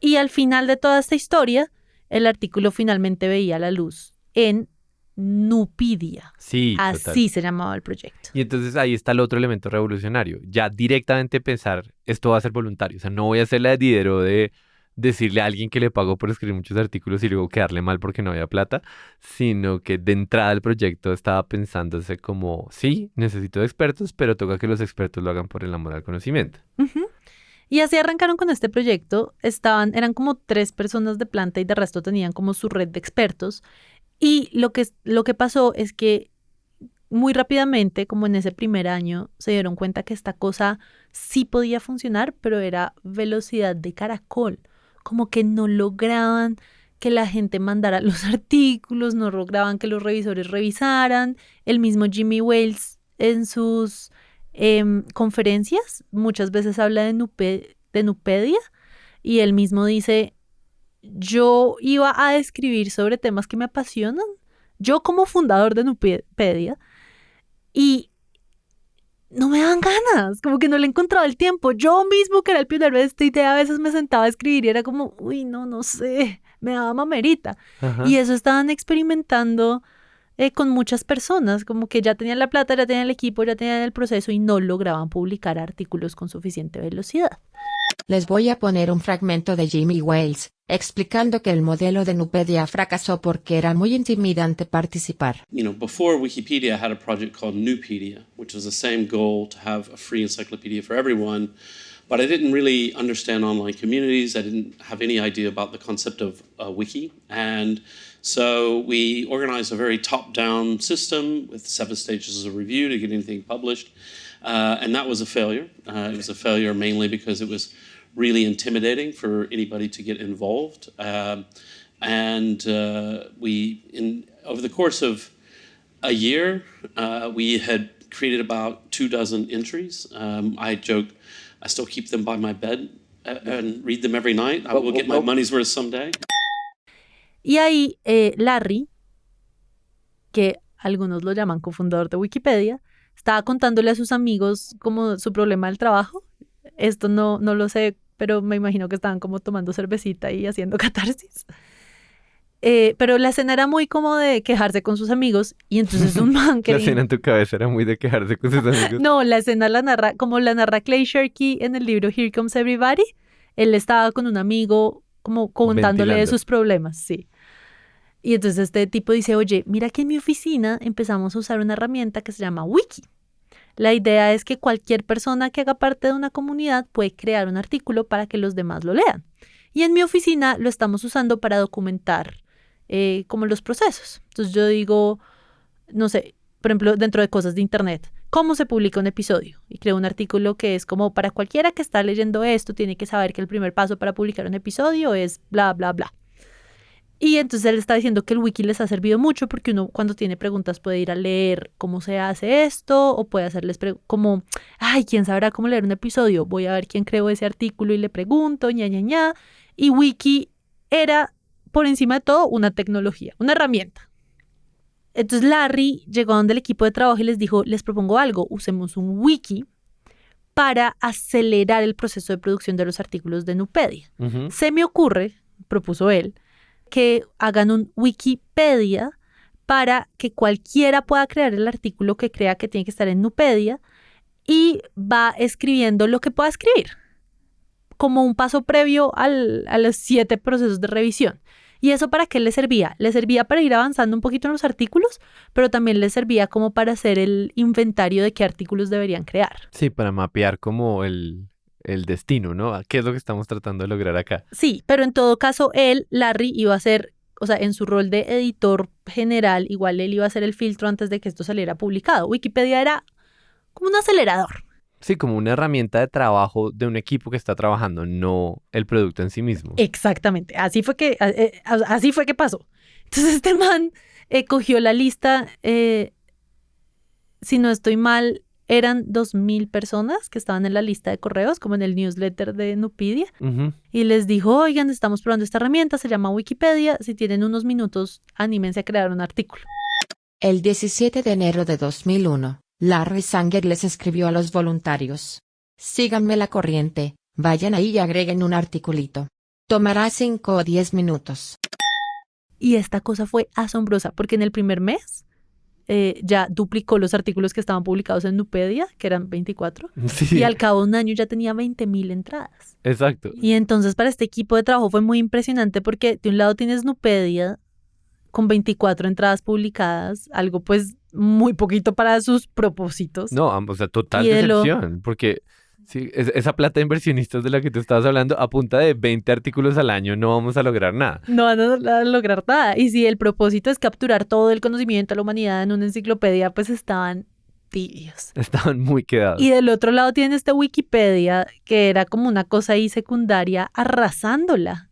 K: Y al final de toda esta historia, el artículo finalmente veía la luz en Nupedia.
J: Sí,
K: así
J: total.
K: Se llamaba el proyecto.
J: Y entonces ahí está el otro elemento revolucionario. Ya directamente pensar, esto va a ser voluntario. O sea, no voy a hacer la de Diderot de decirle a alguien que le pagó por escribir muchos artículos y luego quedarle mal porque no había plata, sino que de entrada el proyecto estaba pensándose como, sí, necesito expertos, pero toca que los expertos lo hagan por el amor al conocimiento.
K: Y así arrancaron con este proyecto. Eran como 3 personas de planta y de resto tenían como su red de expertos. Y lo que pasó es que muy rápidamente, como en ese primer año, se dieron cuenta que esta cosa sí podía funcionar, pero era velocidad de caracol. Como que no lograban que la gente mandara los artículos, no lograban que los revisores revisaran. El mismo Jimmy Wales en sus conferencias muchas veces habla de Nupedia y él mismo dice, yo iba a escribir sobre temas que me apasionan, yo como fundador de Nupedia, y no me dan ganas, como que no le he encontrado el tiempo. Yo mismo, que era el pionero de esta idea, a veces me sentaba a escribir y era como, uy, no sé, me daba mamerita. Ajá. Y eso estaban experimentando con muchas personas, como que ya tenían la plata, ya tenían el equipo, ya tenían el proceso y no lograban publicar artículos con suficiente velocidad.
M: Les voy a poner un fragmento de Jimmy Wales, explicando que el modelo de Nupedia fracasó porque era muy intimidante participar.
P: Before Wikipedia, I had a project called Nupedia, which was the same goal to have a free encyclopedia for everyone, but I didn't really understand online communities. I didn't have any idea about the concept of a wiki, and so we organized a very top-down system with 7 stages of review to get anything published, and that was a failure. It was a failure mainly because it was really intimidating for anybody to get involved. Over the course of a year, we had created about 24 entries. I joke, I still keep them by my bed and read them every night. I will get my money's worth someday.
K: Y ahí Larry, que algunos lo llaman cofundador de Wikipedia, estaba contándole a sus amigos como su problema del trabajo. Esto no lo sé, pero me imagino que estaban como tomando cervecita y haciendo catarsis. Pero la escena era muy como de quejarse con sus amigos y entonces un man que...
J: La escena en tu cabeza era muy de quejarse con sus amigos.
K: No, la escena la narra Clay Shirky en el libro Here Comes Everybody. Él estaba con un amigo como contándole de sus problemas, sí. Y entonces este tipo dice, oye, mira que en mi oficina empezamos a usar una herramienta que se llama Wiki. La idea es que cualquier persona que haga parte de una comunidad puede crear un artículo para que los demás lo lean. Y en mi oficina lo estamos usando para documentar como los procesos. Entonces yo digo, no sé, por ejemplo, dentro de cosas de internet, ¿cómo se publica un episodio? Y creo un artículo que es como para cualquiera que está leyendo esto, tiene que saber que el primer paso para publicar un episodio es bla, bla, bla. Y entonces él está diciendo que el wiki les ha servido mucho porque uno cuando tiene preguntas puede ir a leer cómo se hace esto o puede hacerles como, ay, ¿quién sabrá cómo leer un episodio? Voy a ver quién creó ese artículo y le pregunto, ña. Y wiki era, por encima de todo, una tecnología, una herramienta. Entonces Larry llegó a donde el equipo de trabajo y les dijo, les propongo algo, usemos un wiki para acelerar el proceso de producción de los artículos de Nupedia. Uh-huh. Se me ocurre, propuso él, que hagan un Wikipedia para que cualquiera pueda crear el artículo que crea que tiene que estar en Nupedia y va escribiendo lo que pueda escribir, como un paso previo a los 7 procesos de revisión. ¿Y eso para qué le servía? Le servía para ir avanzando un poquito en los artículos, pero también le servía como para hacer el inventario de qué artículos deberían crear.
J: Sí, para mapear como el destino, ¿no? ¿Qué es lo que estamos tratando de lograr acá?
K: Sí, pero en todo caso Larry, iba a ser, o sea, en su rol de editor general, igual él iba a hacer el filtro antes de que esto saliera publicado. Wikipedia era como un acelerador.
J: Sí, como una herramienta de trabajo de un equipo que está trabajando, no el producto en sí mismo.
K: Exactamente, así fue que pasó. Entonces este man cogió la lista, si no estoy mal, eran 2,000 personas que estaban en la lista de correos, como en el newsletter de Nupedia, uh-huh. Y les dijo, oigan, estamos probando esta herramienta, se llama Wikipedia, si tienen unos minutos, anímense a crear un artículo.
M: El 17 de enero de 2001, Larry Sanger les escribió a los voluntarios, síganme la corriente, vayan ahí y agreguen un articulito. Tomará 5 o 10 minutos.
K: Y esta cosa fue asombrosa, porque en el primer mes ya duplicó los artículos que estaban publicados en Nupedia, que eran 24,
J: Sí.
K: y al cabo de un año ya tenía 20.000 entradas.
J: Exacto.
K: Y entonces para este equipo de trabajo fue muy impresionante porque de un lado tienes Nupedia con 24 entradas publicadas, algo pues muy poquito para sus propósitos.
J: No, o sea, total
K: Y de
J: decepción, porque sí, esa plata de inversionistas de la que tú estabas hablando, a punta de 20 artículos al año no vamos a lograr nada.
K: No van a lograr nada. Y si el propósito es capturar todo el conocimiento de la humanidad en una enciclopedia, pues estaban tibios.
J: Estaban muy quedados.
K: Y del otro lado tiene esta Wikipedia, que era como una cosa ahí secundaria, arrasándola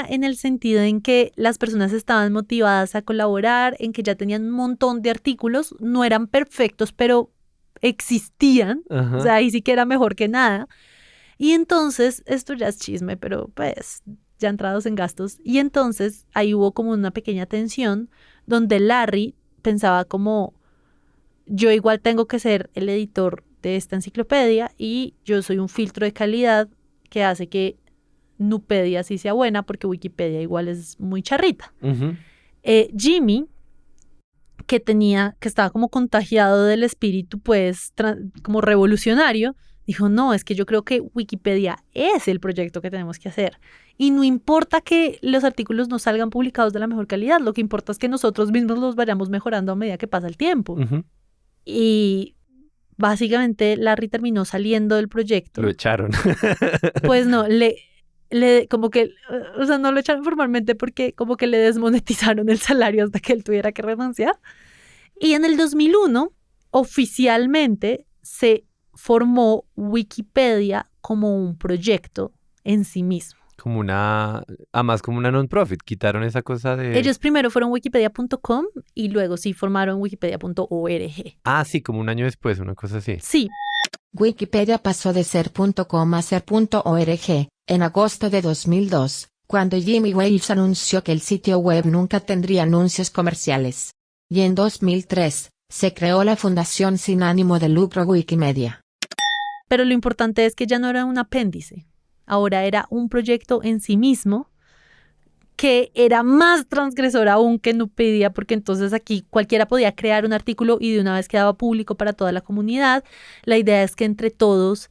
K: en el sentido en que las personas estaban motivadas a colaborar, en que ya tenían un montón de artículos, no eran perfectos, pero existían.
J: Ajá.
K: O sea, ahí sí que era mejor que nada. Y entonces, esto ya es chisme, pero pues ya entrados en gastos. Y entonces ahí hubo como una pequeña tensión donde Larry pensaba como, yo igual tengo que ser el editor de esta enciclopedia y yo soy un filtro de calidad que hace que Nupedia sí sea buena porque Wikipedia igual es muy charrita.
J: Ujú.
K: Jimmy, que estaba como contagiado del espíritu pues como revolucionario, dijo, no, es que yo creo que Wikipedia es el proyecto que tenemos que hacer. Y no importa que los artículos no salgan publicados de la mejor calidad, lo que importa es que nosotros mismos los vayamos mejorando a medida que pasa el tiempo.
J: Ujú.
K: Y básicamente Larry terminó saliendo del proyecto.
J: Lo echaron.
K: Pues no, como que, o sea, no lo echaron formalmente porque como que le desmonetizaron el salario hasta que él tuviera que renunciar. Y en el 2001, oficialmente, se formó Wikipedia como un proyecto en sí mismo.
J: Además como una non-profit, quitaron esa cosa de...
K: Ellos primero fueron wikipedia.com y luego sí formaron wikipedia.org.
J: Ah, sí, como un año después, una cosa así.
K: Sí.
M: Wikipedia pasó de ser .com a ser .org, en agosto de 2002, cuando Jimmy Wales anunció que el sitio web nunca tendría anuncios comerciales. Y en 2003, se creó la fundación sin ánimo de lucro Wikimedia.
K: Pero lo importante es que ya no era un apéndice. Ahora era un proyecto en sí mismo que era más transgresor aún que Nupedia, porque entonces aquí cualquiera podía crear un artículo y de una vez quedaba público para toda la comunidad. La idea es que entre todos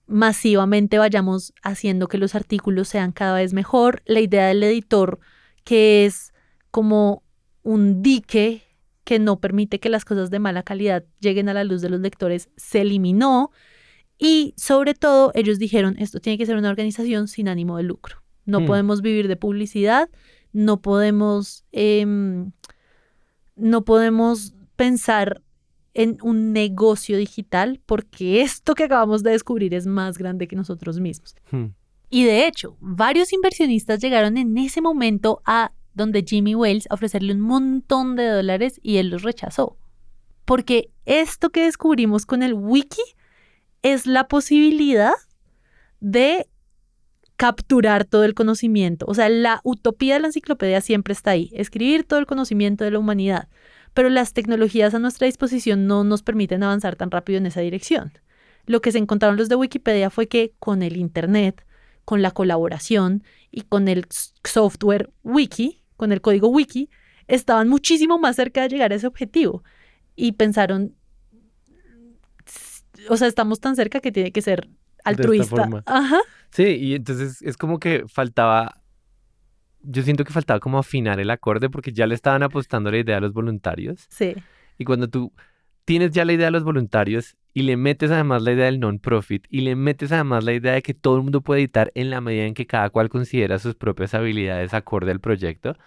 K: masivamente vayamos haciendo que los artículos sean cada vez mejor. La idea del editor, que es como un dique que no permite que las cosas de mala calidad lleguen a la luz de los lectores, se eliminó. Y sobre todo ellos dijeron, esto tiene que ser una organización sin ánimo de lucro. No podemos vivir de publicidad, no podemos pensar en un negocio digital porque esto que acabamos de descubrir es más grande que nosotros mismos. Y de hecho, varios inversionistas llegaron en ese momento a donde Jimmy Wales a ofrecerle un montón de dólares y él los rechazó. Porque esto que descubrimos con el wiki es la posibilidad de capturar todo el conocimiento. O sea, la utopía de la enciclopedia siempre está ahí, escribir todo el conocimiento de la humanidad, pero las tecnologías a nuestra disposición no nos permiten avanzar tan rápido en esa dirección. Lo que se encontraron los de Wikipedia fue que con el Internet, con la colaboración y con el software wiki, con el código wiki, estaban muchísimo más cerca de llegar a ese objetivo. Y pensaron, o sea, estamos tan cerca que tiene que ser altruista.
J: De esta forma.
K: Ajá.
J: Sí, y entonces es como que yo siento que faltaba como afinar el acorde porque ya le estaban apostando la idea a los voluntarios.
K: Sí.
J: Y cuando tú tienes ya la idea de los voluntarios y le metes además la idea del non-profit y le metes además la idea de que todo el mundo puede editar en la medida en que cada cual considera sus propias habilidades acorde al proyecto,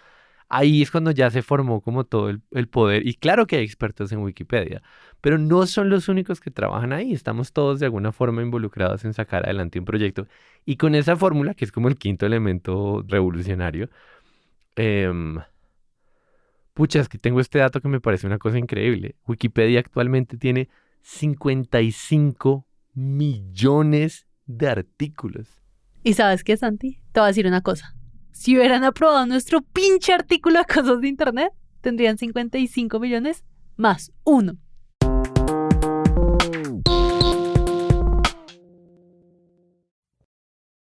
J: ahí es cuando ya se formó como todo el poder. Y claro que hay expertos en Wikipedia, pero no son los únicos que trabajan ahí. Estamos todos de alguna forma involucrados en sacar adelante un proyecto. Y con esa fórmula, que es como el quinto elemento revolucionario, pucha, es que tengo este dato que me parece una cosa increíble. Wikipedia actualmente tiene 55 millones de artículos.
K: ¿Y sabes qué, Santi? Te voy a decir una cosa. Si hubieran aprobado nuestro pinche artículo de cosas de internet, tendrían 55 millones más 1.